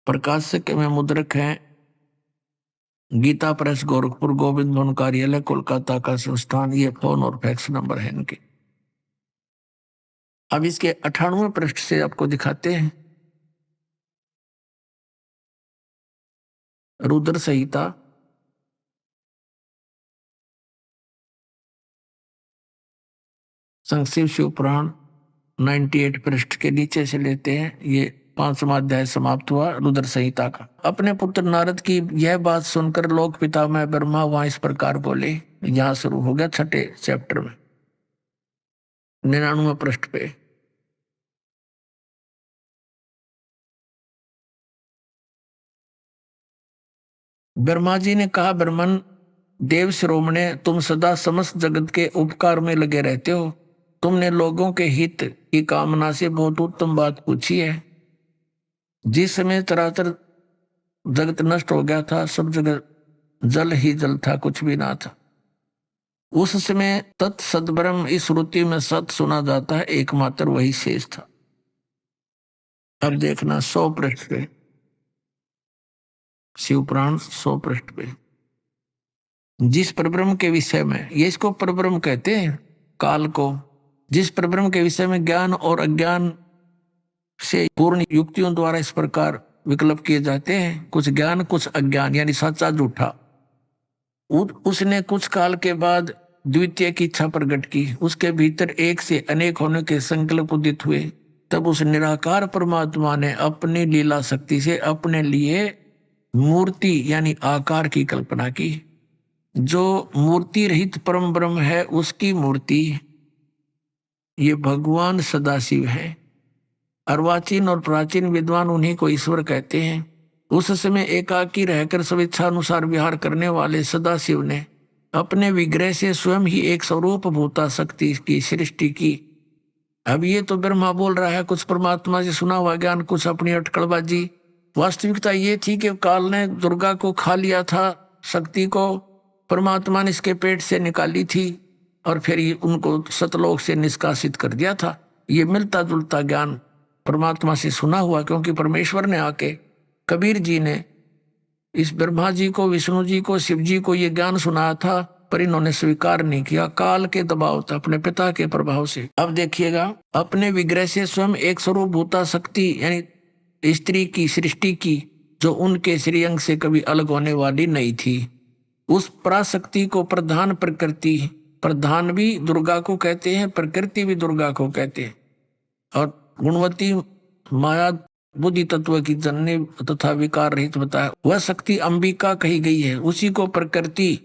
प्रकाशक में मुद्रक हैं गीता प्रेस गोरखपुर, गोविंद भवन कार्यालय कोलकाता का संस्थान। ये फोन और फैक्स नंबर है इनके। अब इसके 98वें पृष्ठ से आपको दिखाते हैं रुद्र संहिता, संक्षिप्त शिव पुराण 98 पृष्ठ के नीचे से लेते हैं। ये 5वां अध्याय समाप्त हुआ रुद्र संहिता का। अपने पुत्र नारद की यह बात सुनकर लोक पिता में ब्रह्मा वहां इस प्रकार बोले। यहां शुरू हो गया 6ठे चैप्टर में 99वें पृष्ठ पे। ब्रह्मा जी ने कहा, ब्रह्मन देव शिरोमणे, तुम सदा समस्त जगत के उपकार में लगे रहते हो। तुमने लोगों के हित की कामना से बहुत उत्तम बात पूछी है। जिस समय चराचर जगत नष्ट हो गया था, सब जगह जल ही जल था, कुछ भी ना था। उस समय तत् सद्ब्रह्म इस श्रुति में सत सुना जाता है, एकमात्र वही शेष था। अब देखना 100 पृष्ठ पे, शिव पुराण 100 पृष्ठ पे, जिस परब्रह्म के विषय में, ये इसको परब्रह्म कहते हैं काल को, जिस परब्रह्म के विषय में ज्ञान और अज्ञान से पूर्ण युक्तियों द्वारा इस प्रकार विकल्प किए जाते हैं, कुछ ज्ञान कुछ अज्ञान, यानी सच्चा झूठा। उसने कुछ काल के बाद द्वितीय की इच्छा प्रकट की, उसके भीतर एक से अनेक होने के संकल्प उदित हुए। तब उस निराकार परमात्मा ने अपनी लीला शक्ति से अपने लिए मूर्ति यानी आकार की कल्पना की। जो मूर्ति रहित परम ब्रह्म है उसकी मूर्ति ये भगवान सदाशिव है। अर्वाचीन और प्राचीन विद्वान उन्हीं को ईश्वर कहते हैं। उस समय एकाकी रहकर स्वेच्छानुसार विहार करने वाले सदाशिव ने अपने विग्रह से स्वयं ही एक स्वरूप भूता शक्ति की सृष्टि की। अब ये तो ब्रह्मा बोल रहा है, कुछ परमात्मा से सुना हुआ ज्ञान, कुछ अपनी अटकलबाजी। वास्तविकता ये थी कि काल ने दुर्गा को खा लिया था, शक्ति को परमात्मा ने इसके पेट से निकाली थी और फिर ये उनको सतलोक से निष्कासित कर दिया था। ये मिलता जुलता ज्ञान परमात्मा से सुना हुआ, क्योंकि परमेश्वर ने आके कबीर जी ने इस ब्रह्मा जी को, विष्णु जी को, शिव जी को ये ज्ञान सुनाया था, पर इन्होंने स्वीकार नहीं किया। काल के दबाव था, अपने पिता के प्रभाव से। अब देखिएगा, अपने विग्रह से स्वयं एक स्वरूप भूता शक्ति यानी स्त्री की सृष्टि की, जो उनके श्रीअंग से कभी अलग होने वाली नहीं थी। उस पराशक्ति को प्रधान प्रकृति, प्रधान भी दुर्गा को कहते हैं, प्रकृति भी दुर्गा को कहते हैं, और गुणवती माया बुद्धि तत्व की जननी तथा विकार रहित बताया। वह शक्ति अंबिका कही गई है। उसी को प्रकृति,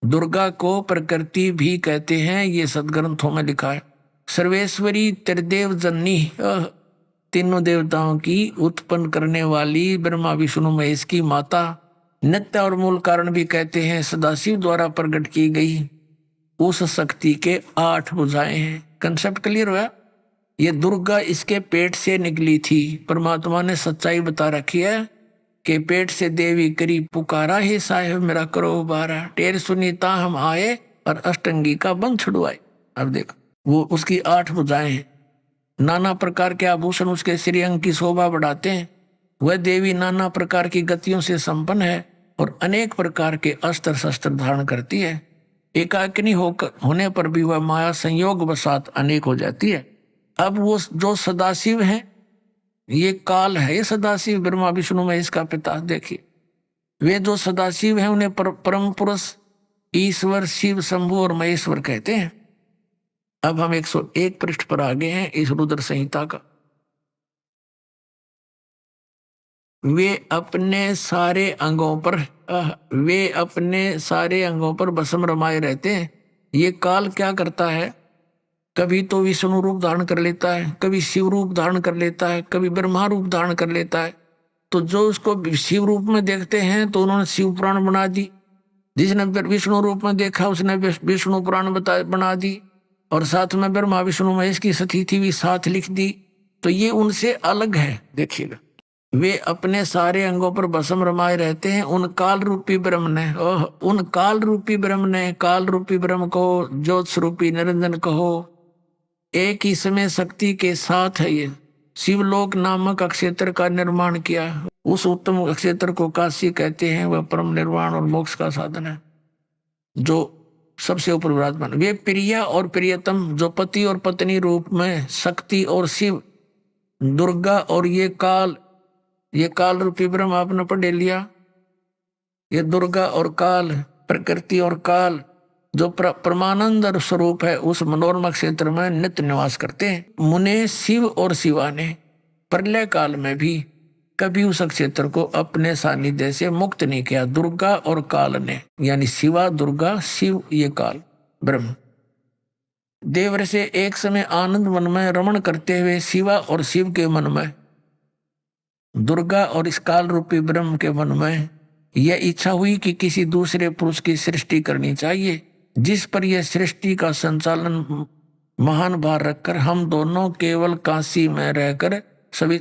दुर्गा को प्रकृति भी कहते हैं, ये सदग्रंथों में लिखा है। सर्वेश्वरी त्रिदेव जननी, तीनों देवताओं की उत्पन्न करने वाली ब्रह्मा विष्णु महेश की माता, नित्य और मूल कारण भी कहते हैं, सदाशिव द्वारा प्रकट की गई उस शक्ति के 8 भुजाएं हैं। कंसेप्ट क्लियर हुआ? ये दुर्गा इसके पेट से निकली थी। परमात्मा ने सच्चाई बता रखी है कि पेट से देवी करी पुकारा, हे साहेब मेरा करो उबारा, टेर सुनीता हम आए और अष्टंगी का बंध छुड़वाए। अब देखो वो उसकी 8 भुजाएं हैं। नाना प्रकार के आभूषण उसके श्रीअंग की शोभा बढ़ाते हैं। वह देवी नाना प्रकार की गतियों से संपन्न है और अनेक प्रकार के अस्त्र शस्त्र धारण करती है। एकाकिनी होने पर भी वह माया संयोग वसात अनेक हो जाती है। अब वो जो सदाशिव है, ये काल है, ये सदाशिव ब्रह्मा विष्णु महेश का पिता। देखिए वे जो सदाशिव हैं उन्हें परम पुरुष ईश्वर शिव शंभु और महेश्वर कहते हैं। अब हम 101 पृष्ठ पर आ गए हैं इस रुद्र संहिता का। वे अपने सारे अंगों पर भस्म रमाए रहते हैं। ये काल क्या करता है, कभी तो विष्णु रूप धारण कर लेता है, कभी शिव रूप धारण कर लेता है, कभी ब्रह्मा रूप धारण कर लेता है। तो जो उसको शिव रूप में देखते हैं तो उन्होंने शिव पुराण बना दी, जिसने विष्णु रूप में देखा उसने विष्णु पुराण बना दी, और साथ में ब्रह्मा विष्णु महेश की स्थिति भी साथ लिख दी। तो ये उनसे अलग है। देखिएगा, वे अपने सारे अंगों पर भस्म रमाए रहते हैं। उन काल रूपी ब्रह्म ने काल रूपी ब्रह्म को ज्योत स्वरूपी निरंजन कहो। एक ही समय शक्ति के साथ है ये शिवलोक नामक अक्षेत्र का निर्माण किया। उस उत्तम अक्षेत्र को काशी कहते हैं। वह परम निर्वाण और मोक्ष का साधन है जो सबसे ऊपर विराजमान। वे प्रिया और प्रियतम जो पति और पत्नी रूप में शक्ति और शिव, दुर्गा और ये काल रूपी ब्रह्म आपने पढ़ लिया। ये दुर्गा और काल, प्रकृति और काल जो परमानंद स्वरूप है उस मनोरमा क्षेत्र में नित्य निवास करते हैं। मुने शिव और शिवा ने प्रलय काल में भी कभी उस क्षेत्र को अपने सानिध्य से मुक्त नहीं किया। दुर्गा और काल ने, यानी शिवा दुर्गा, शिव ये काल ब्रह्म। देवर से एक समय आनंद मन में रमण करते हुए शिवा और शिव के मन में, दुर्गा और इस काल रूपी ब्रह्म के मन में यह इच्छा हुई कि किसी दूसरे पुरुष की सृष्टि करनी चाहिए, जिस पर यह सृष्टि का संचालन महान भार रखकर हम दोनों केवल काशी में रहकर सभी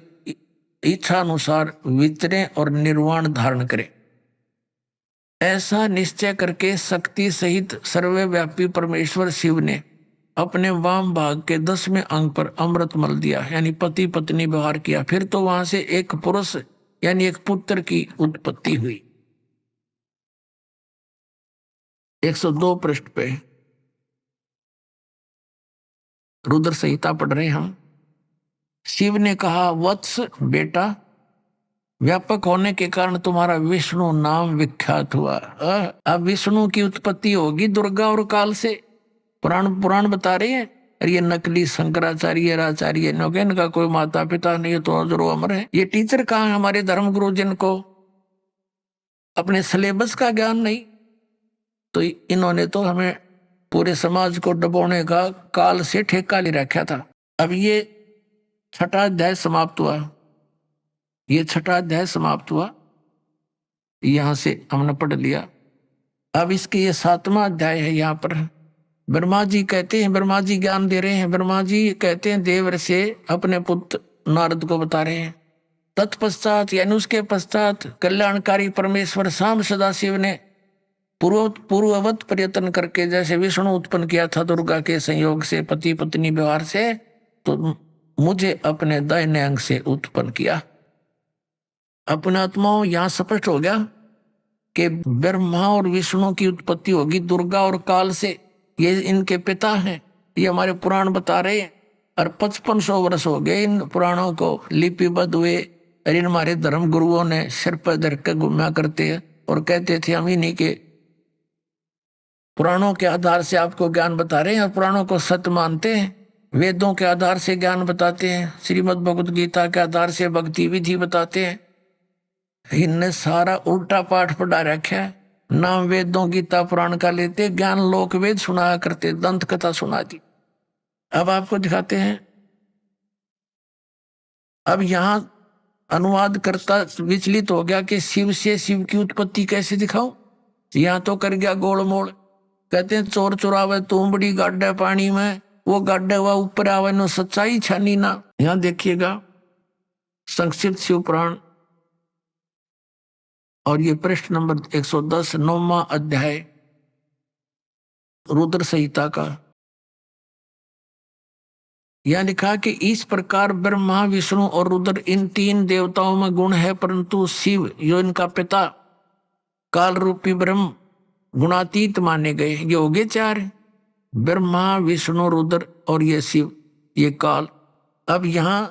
इच्छा अनुसार विचरें और निर्वाण धारण करें। ऐसा निश्चय करके शक्ति सहित सर्वव्यापी परमेश्वर शिव ने अपने वाम भाग के 10वें अंग पर अमृत मल दिया, यानी पति पत्नी व्यवहार किया। फिर तो वहां से एक पुरुष यानी एक पुत्र की उत्पत्ति हुई। 102 पृष्ठ पे रुद्र संहिता पढ़ रहे हम। शिव ने कहा, वत्स बेटा, व्यापक होने के कारण तुम्हारा विष्णु नाम विख्यात हुआ। अब विष्णु की उत्पत्ति होगी दुर्गा और काल से। पुराण बता रहे हैं। और ये नकली शंकराचार्य आचार्य इनका कोई माता पिता नहीं, तो जरूर अमर है। ये टीचर कहाँ है हमारे धर्म गुरु, जिनको अपने सिलेबस का ज्ञान नहीं। तो इन्होंने तो हमें पूरे समाज को डुबोने का काल से ठेका ले रखा था। अब ये 6ठा अध्याय समाप्त हुआ। यहां से हमने पढ़ लिया। अब इसके ये 7वां अध्याय है। यहाँ पर ब्रह्मा जी कहते हैं, ब्रह्मा जी ज्ञान दे रहे हैं। ब्रह्मा जी कहते हैं देवर से अपने पुत्र नारद को बता रहे हैं। तत्पश्चात यानी उसके पश्चात कल्याणकारी परमेश्वर शाम सदाशिव ने पूर्ववत प्रयत्न करके, जैसे विष्णु उत्पन्न किया था दुर्गा के संयोग से, पति पत्नी व्यवहार से, तो मुझे अपने दाहिने अंग से उत्पन्न किया। अपने आत्माओं यहाँ स्पष्ट हो गया कि ब्रह्मा और विष्णु की उत्पत्ति होगी दुर्गा और काल से। ये इनके पिता हैं, ये हमारे पुराण बता रहे हैं। और 5500 वर्ष हो गए इन पुराणों को लिपिबद्ध हुए। और इन हमारे धर्म गुरुओं ने सिर पर धर कर घूमा करते हैं और कहते थे हम इन्हीं के पुराणों के आधार से आपको ज्ञान बता रहे हैं और पुराणों को सत्य मानते हैं। वेदों के आधार से ज्ञान बताते हैं, श्रीमद् भगवत गीता के आधार से भक्ति विधि बताते हैं। इनने सारा उल्टा पाठ पढ़ा रखा है। नाम वेदों गीता पुराण का लेते, ज्ञान लोक वेद सुनाया करते, दंत कथा सुना दी। अब आपको दिखाते हैं। अब यहां अनुवाद करता विचलित हो गया कि शिव से शिव की उत्पत्ति कैसे दिखाऊं। यहां तो कर गया गोलमोल। कहते हैं चोर चुरावे तुमबड़ी गाड्डे पानी में, वो गाड्डे हुआ ऊपर आवे नो सच्चाई छानी ना। यहां देखिएगा संक्षिप्त शिव पुराण और ये पृष्ठ नंबर 110, 9वां अध्याय रुद्र संहिता का। यह लिखा कि इस प्रकार ब्रह्मा विष्णु और रुद्र इन तीन देवताओं में गुण है, परंतु शिव जो इनका पिता काल रूपी ब्रह्म गुणातीत माने गए। ये हो गए चार, ब्रह्मा विष्णु रुद्र और ये शिव, ये काल। अब यहां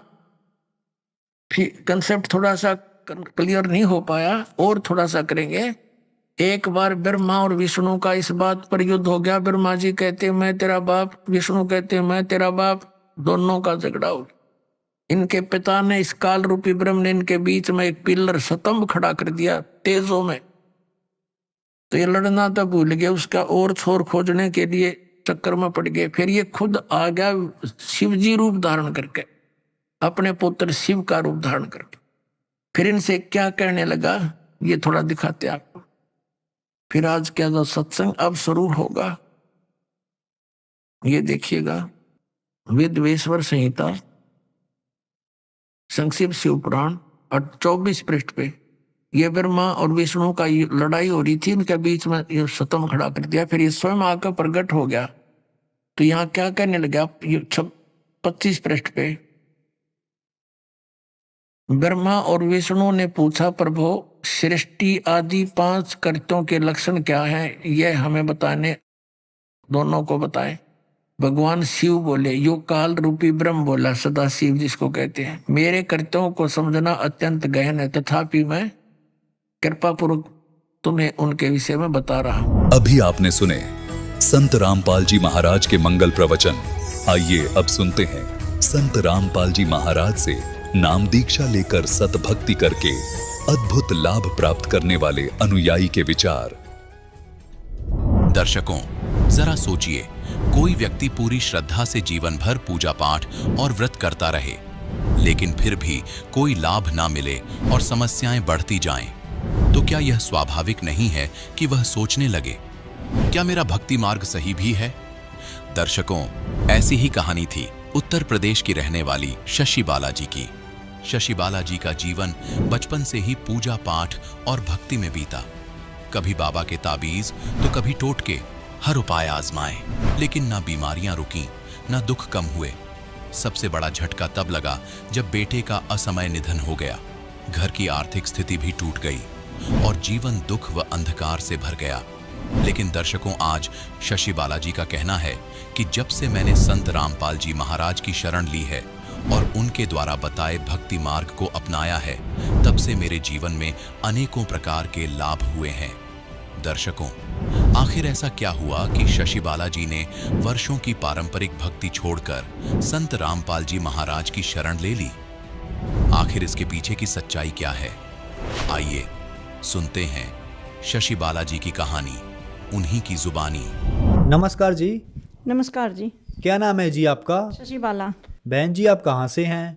कंसेप्ट थोड़ा सा क्लियर नहीं हो पाया, और थोड़ा सा करेंगे। एक बार ब्रह्मा और विष्णु का इस बात पर युद्ध हो गया। ब्रह्मा जी कहते मैं तेरा बाप, विष्णु कहते मैं तेरा बाप, दोनों का झगड़ा हो गया। इनके पिता ने, इस काल रूपी ब्रह्म ने इनके बीच में एक पिलर स्तंभ खड़ा कर दिया तेजों में। तो ये लड़ना तो भूल गए, उसका और छोर खोजने के लिए चक्कर में पड़ गए। फिर ये खुद आ गया शिवजी रूप धारण करके, अपने पुत्र शिव का रूप धारण करके। फिर इनसे क्या कहने लगा ये थोड़ा दिखाते आपको। फिर आज क्या जो सत्संग अब शुरू होगा, ये देखिएगा। वेदवेश्वर संहिता संक्षिप्त शिव पुराण और 24 पृष्ठ पे ये ब्रह्मा और विष्णु का लड़ाई हो रही थी, इनके बीच में ये स्तंभ खड़ा कर दिया। फिर ये स्वयं आकर प्रकट हो गया। तो यहाँ क्या कहने लगा, ये 25 पृष्ठ पे ब्रह्मा और विष्णु ने पूछा, प्रभु सृष्टि आदि 5 कृत्यों के लक्षण क्या हैं, यह हमें बताने, दोनों को बताएं। भगवान शिव बोले, यो काल रूपी ब्रह्म बोला, सदा शिव जिसको कहते हैं, मेरे कृत्यों को समझना अत्यंत गहन है, तथापि मैं कृपा पूर्वक तुम्हें उनके विषय में बता रहा हूं। अभी आपने सुने संत रामपाल जी महाराज के मंगल प्रवचन। आइए अब सुनते हैं संत रामपाल जी महाराज से नाम दीक्षा लेकर सतभक्ति करके अद्भुत लाभ प्राप्त करने वाले अनुयायी के विचार। दर्शकों, जरा सोचिए, कोई व्यक्ति पूरी श्रद्धा से जीवन भर पूजा पाठ और व्रत करता रहे, लेकिन फिर भी कोई लाभ ना मिले और समस्याएं बढ़ती जाएं, तो क्या यह स्वाभाविक नहीं है कि वह सोचने लगे, क्या मेरा भक्ति मार्ग सही भी है? दर्शकों, ऐसी ही कहानी थी उत्तर प्रदेश की रहने वाली शशि बालाजी की। शशि बालाजी का जीवन बचपन से ही पूजा पाठ और भक्ति में बीता। कभी बाबा के ताबीज तो कभी टोटके, हर उपाय आजमाए, लेकिन ना बीमारियां रुकीं, ना दुख कम हुए। सबसे बड़ा झटका तब लगा जब बेटे का असमय निधन हो गया। घर की आर्थिक स्थिति भी टूट गई और जीवन दुख व अंधकार से भर गया। लेकिन दर्शकों, आज शशि बालाजी का कहना है कि जब से मैंने संत रामपाल जी महाराज की शरण ली है और उनके द्वारा बताए भक्ति मार्ग को अपनाया है, तब से मेरे जीवन में अनेकों प्रकार के लाभ हुए हैं। दर्शकों, आखिर ऐसा क्या हुआ कि शशि बालाजी ने वर्षों की पारंपरिक भक्ति छोड़कर संत रामपाल जी महाराज की शरण ले ली? आखिर इसके पीछे की सच्चाई क्या है? आइए सुनते हैं शशि बालाजी की कहानी, उन्हीं की जुबानी। नमस्कार जी। नमस्कार जी। क्या नाम है जी आपका? शशि बाला। बहन जी, आप कहाँ से हैं?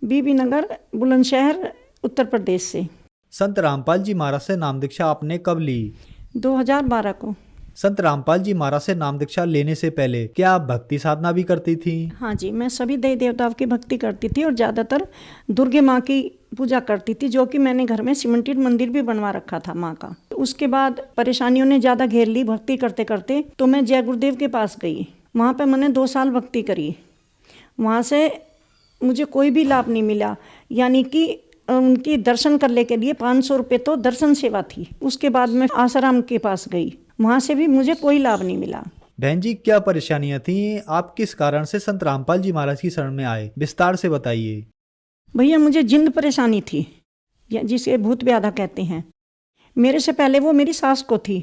बीबी नगर, बुलंदशहर, उत्तर प्रदेश से। संत रामपाल जी महाराज से नाम दीक्षा आपने कब ली? 2012 को। संत रामपाल जी महाराज से नाम दीक्षा लेने से पहले क्या आप भक्ति साधना भी करती थी? हाँ जी, मैं सभी देवी देवताओं की भक्ति करती थी और ज़्यादातर दुर्गे माँ की पूजा करती थी, जो कि मैंने घर में सीमेंटेड मंदिर भी बनवा रखा था माँ का। उसके बाद परेशानियों ने ज़्यादा घेर ली भक्ति करते करते, तो मैं जय गुरुदेव के पास गई। वहाँ पर मैंने 2 साल भक्ति करी। वहाँ से मुझे कोई भी लाभ नहीं मिला, यानी कि उनकी दर्शन करने के लिए 500 रुपये तो दर्शन सेवा थी। उसके बाद मैं आसाराम के पास गई, वहाँ से भी मुझे कोई लाभ नहीं मिला। बहन जी, क्या परेशानियाँ थीं? आप किस कारण से संत रामपाल जी महाराज की शरण में आए, विस्तार से बताइए। भैया, मुझे जिंद परेशानी थी, या जिसे भूत व्याधा कहते हैं। मेरे से पहले वो मेरी सास को थी।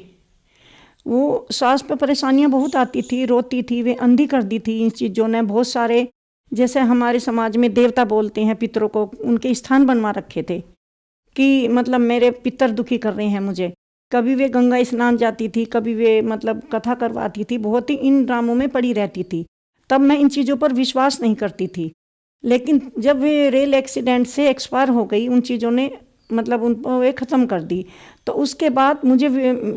वो सास पे परेशानियां बहुत आती थी, रोती थी, वे अंधी कर दी थी इन चीज़ों ने। बहुत सारे जैसे हमारे समाज में देवता बोलते हैं पितरों को, उनके स्थान बनवा रखे थे कि मतलब मेरे पितर दुखी कर रहे हैं मुझे। कभी वे गंगा स्नान जाती थी, कभी वे मतलब कथा करवाती थी, बहुत ही इन ड्रामों में पड़ी रहती थी। तब मैं इन चीज़ों पर विश्वास नहीं करती थी, लेकिन जब वे रेल एक्सीडेंट से एक्सपायर हो गई, उन चीज़ों ने मतलब उनको वे ख़त्म कर दी। तो उसके बाद मुझे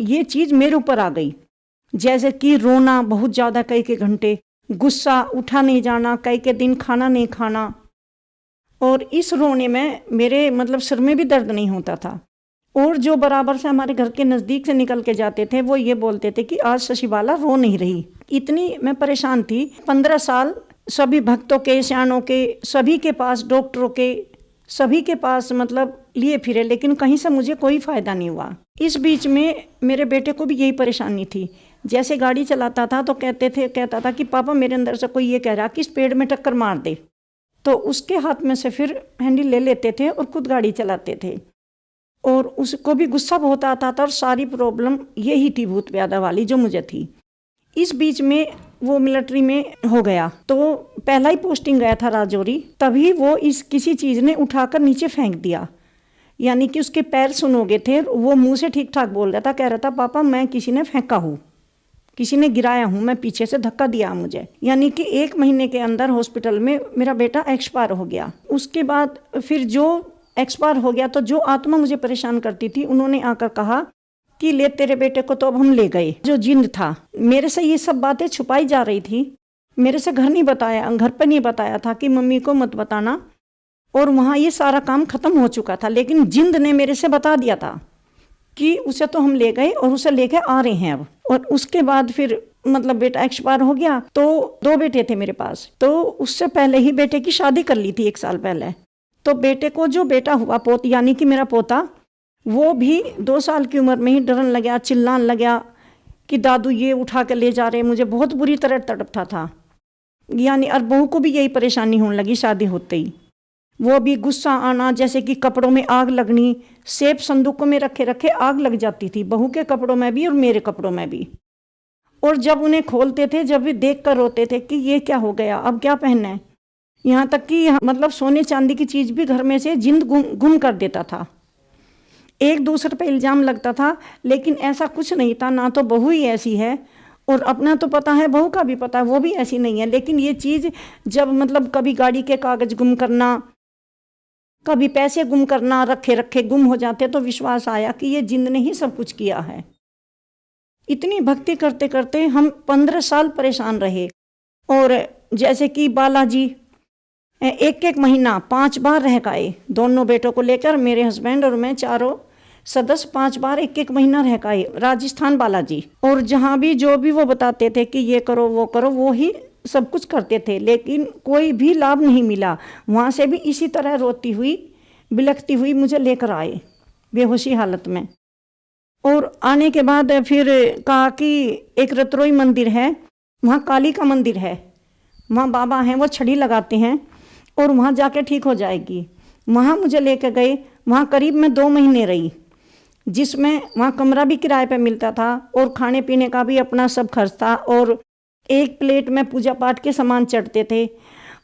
ये चीज़ मेरे ऊपर आ गई, जैसे कि रोना बहुत ज़्यादा, कई के घंटे गुस्सा, उठा नहीं जाना, कई के दिन खाना नहीं खाना। और इस रोने में मेरे मतलब सिर में भी दर्द नहीं होता था। और जो बराबर से हमारे घर के नज़दीक से निकल के जाते थे वो ये बोलते थे कि आज शशिबाला रो नहीं रही। इतनी मैं परेशान थी। 15 साल सभी भक्तों के, सयानों के, सभी के पास, डॉक्टरों के, सभी के पास मतलब लिए फिरे, लेकिन कहीं से मुझे कोई फ़ायदा नहीं हुआ। इस बीच में मेरे बेटे को भी यही परेशानी थी। जैसे गाड़ी चलाता था तो कहता था कि पापा मेरे अंदर से कोई ये कह रहा कि इस पेड़ में टक्कर मार दे। तो उसके हाथ में से फिर हैंडल ले लेते थे और खुद गाड़ी चलाते थे। और उसको भी गुस्सा बहुत आता था। और सारी प्रॉब्लम यही थी भूत प्यादा वाली जो मुझे थी। इस बीच में वो मिलिट्री में हो गया, तो पहला ही पोस्टिंग गया था राजौरी, तभी वो इस किसी चीज़ ने उठाकर नीचे फेंक दिया। यानी कि उसके पैर सुन हो गए थे। वो मुंह से ठीक ठाक बोल रहा था, कह रहा था पापा मैं किसी ने फेंका हूँ, किसी ने गिराया हूँ, मैं पीछे से धक्का दिया मुझे। यानी कि 1 महीने के अंदर हॉस्पिटल में मेरा बेटा एक्सपायर हो गया। उसके बाद फिर जो एक्सपायर हो गया तो जो आत्मा मुझे परेशान करती थी उन्होंने आकर कहा कि ले तेरे बेटे को तो अब हम ले गए। जो जिन्न था, मेरे से ये सब बातें छुपाई जा रही थी। मेरे से घर नहीं बताया, घर पर नहीं बताया था कि मम्मी को मत बताना। और वहाँ ये सारा काम खत्म हो चुका था, लेकिन जिंद ने मेरे से बता दिया था कि उसे तो हम ले गए और उसे लेके आ रहे हैं अब। और उसके बाद फिर मतलब बेटा एक्सपायर हो गया। तो 2 बेटे थे मेरे पास, तो उससे पहले ही बेटे की शादी कर ली थी 1 साल पहले। तो बेटे को जो बेटा हुआ, पोत यानी कि मेरा पोता, वो भी 2 साल की उम्र में ही डरने लगा, चिल्लाने लगा कि दादू ये उठा के ले जा रहे। मुझे बहुत बुरी तरह तड़पता था। यानी और बहू को भी यही परेशानी होने लगी शादी होते ही। वो भी गुस्सा आना, जैसे कि कपड़ों में आग लगनी, सेब संदूकों में रखे रखे आग लग जाती थी, बहू के कपड़ों में भी और मेरे कपड़ों में भी। और जब उन्हें खोलते थे, जब भी देख कर रोते थे कि ये क्या हो गया, अब क्या पहनना है। यहाँ तक कि मतलब सोने चांदी की चीज़ भी घर में से जिंद गुम कर देता था। एक दूसरे पे इल्ज़ाम लगता था, लेकिन ऐसा कुछ नहीं था। ना तो बहू ही ऐसी है, और अपना तो पता है, बहू का भी पता है वो भी ऐसी नहीं है। लेकिन ये चीज़ जब मतलब कभी गाड़ी के कागज़ गुम करना, कभी पैसे गुम करना, रखे रखे गुम हो जाते, तो विश्वास आया कि ये जिन्न ने ही सब कुछ किया है। इतनी भक्ति करते करते हम 15 साल परेशान रहे। और जैसे कि बालाजी 1 महीना 5 बार रह के आए, दोनों बेटों को लेकर मेरे हस्बैंड और मैं, चारों सदस्य 5 बार 1 महीना रह के आए राजस्थान बालाजी। और जहाँ भी जो भी वो बताते थे कि ये करो वो करो, वो ही सब कुछ करते थे, लेकिन कोई भी लाभ नहीं मिला। वहाँ से भी इसी तरह रोती हुई, बिलखती हुई मुझे लेकर आए बेहोशी हालत में। और आने के बाद फिर कहा कि एक रतरोई मंदिर है, वहाँ काली का मंदिर है, वहाँ बाबा हैं, वो छड़ी लगाते हैं और वहाँ जाके ठीक हो जाएगी। वहाँ मुझे लेकर गए। वहाँ करीब मैं 2 महीने रही, जिसमें वहाँ कमरा भी किराए पे मिलता था और खाने पीने का भी अपना सब खर्च था। और 1 प्लेट में पूजा पाठ के सामान चढ़ते थे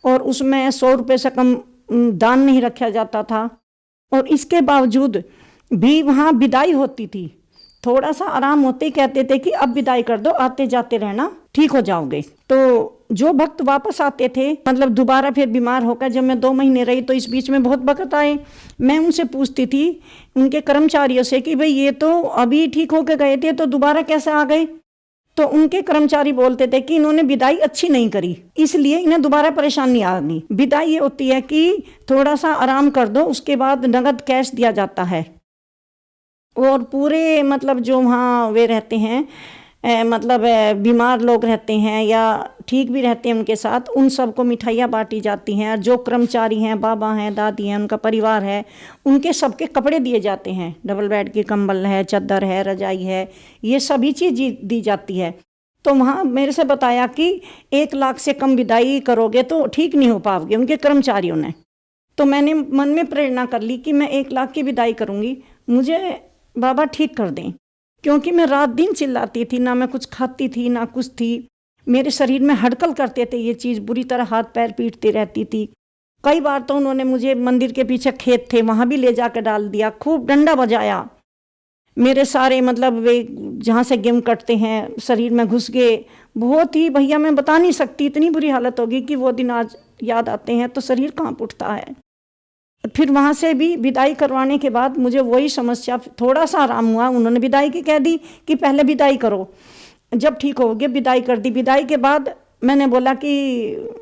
और उसमें 100 रुपये से कम दान नहीं रखा जाता था। और इसके बावजूद भी वहाँ विदाई होती थी। थोड़ा सा आराम होते ही कहते थे कि अब विदाई कर दो, आते जाते रहना, ठीक हो जाओगे। तो जो भक्त वापस आते थे, मतलब दोबारा फिर बीमार होकर, जब मैं 2 महीने रही तो इस बीच में बहुत वक्त आए। मैं उनसे पूछती थी, उनके कर्मचारियों से, कि भाई ये तो अभी ठीक होकर गए थे तो दोबारा कैसे आ गए। तो उनके कर्मचारी बोलते थे कि इन्होंने विदाई अच्छी नहीं करी, इसलिए इन्हें दोबारा परेशानी आ गई। विदाई ये होती है कि थोड़ा सा आराम कर दो, उसके बाद नगद कैश दिया जाता है। और पूरे मतलब जो वहाँ वे रहते हैं, मतलब बीमार लोग रहते हैं या ठीक भी रहते हैं, उनके साथ उन सबको मिठाइयाँ बांटी जाती हैं। जो कर्मचारी हैं, बाबा हैं, दादी हैं, उनका परिवार है, उनके सबके कपड़े दिए जाते हैं। डबल बेड की कंबल है, चादर है, रजाई है, ये सभी चीज़ दी जाती है। तो वहाँ मेरे से बताया कि 1 लाख से कम विदाई करोगे तो ठीक नहीं हो पाओगे, उनके कर्मचारियों ने। तो मैंने मन में प्रेरणा कर ली कि मैं 1 लाख की विदाई करूँगी, मुझे बाबा ठीक कर दें। क्योंकि मैं रात दिन चिल्लाती थी, ना मैं कुछ खाती थी ना कुछ थी। मेरे शरीर में हड़कल करते थे ये चीज़, बुरी तरह हाथ पैर पीटती रहती थी। कई बार तो उन्होंने मुझे, मंदिर के पीछे खेत थे वहाँ भी ले जाकर डाल दिया, खूब डंडा बजाया। मेरे सारे मतलब वे जहाँ से गेहूं कटते हैं शरीर में घुस गए। बहुत ही भैया मैं बता नहीं सकती, इतनी बुरी हालत होगी कि वो दिन आज याद आते हैं तो शरीर कांप उठता है। फिर वहाँ से भी विदाई करवाने के बाद मुझे वही समस्या, थोड़ा सा आराम हुआ। उन्होंने विदाई की कह दी कि पहले विदाई करो, जब ठीक होगे विदाई कर दी। विदाई के बाद मैंने बोला कि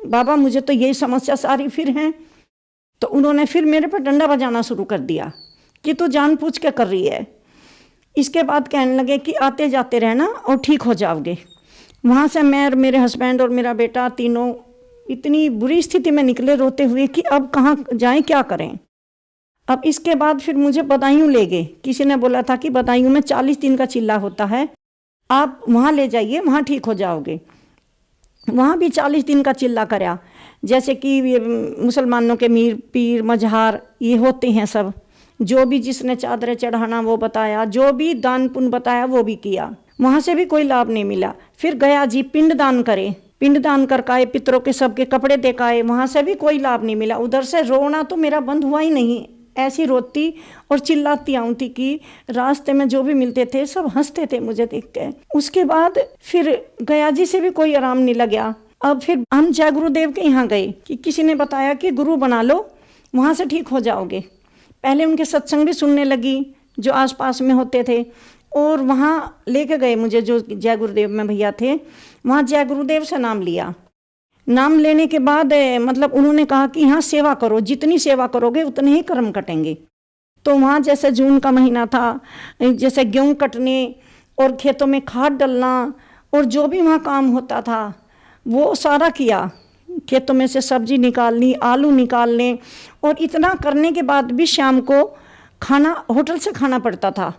बाबा मुझे तो यही समस्या सारी फिर हैं। तो उन्होंने फिर मेरे पर डंडा बजाना शुरू कर दिया कि तू जानबूझ के कर रही है। इसके बाद कहने लगे कि आते जाते रहना और ठीक हो जाओगे। वहाँ से मैं और मेरे हस्बैंड और मेरा बेटा तीनों इतनी बुरी स्थिति में निकले रोते हुए कि अब कहाँ जाएं, क्या करें। अब इसके बाद फिर मुझे बदायूं ले गए। किसी ने बोला था कि बदायूं में 40 दिन का चिल्ला होता है, आप वहाँ ले जाइए, वहाँ ठीक हो जाओगे। वहाँ भी 40 दिन का चिल्ला कराया। जैसे कि ये मुसलमानों के मीर पीर मजहार ये होते हैं सब, जो भी जिसने चादरें चढ़ाना वो बताया, जो भी दान पुण्य बताया वो भी किया। वहाँ से भी कोई लाभ नहीं मिला। फिर गया जी पिंड दान करे, पिंड दान कर आए, पितरों के सबके कपड़े देखाए, वहाँ से भी कोई लाभ नहीं मिला। उधर से रोना तो मेरा बंद हुआ ही नहीं, ऐसी रोती और चिल्लाती आऊँ थी कि रास्ते में जो भी मिलते थे सब हंसते थे मुझे देख के। उसके बाद फिर गया जी से भी कोई आराम नहीं लगा। अब फिर हम जय गुरुदेव के यहाँ गए कि किसी ने बताया कि गुरु बना लो, वहाँ से ठीक हो जाओगे। पहले उनके सत्संग भी सुनने लगी जो आसपास में होते थे, और वहाँ लेके गए मुझे, जो जय गुरुदेव में भैया थे, वहाँ जय गुरुदेव से नाम लिया। नाम लेने के बाद मतलब उन्होंने कहा कि यहाँ सेवा करो, जितनी सेवा करोगे उतने ही कर्म कटेंगे। तो वहाँ जैसे जून का महीना था, जैसे गेहूँ कटने और खेतों में खाद डालना और जो भी वहाँ काम होता था वो सारा किया। खेतों में से सब्जी निकालनी, आलू निकालने, और इतना करने के बाद भी शाम को खाना होटल से खाना पड़ता था,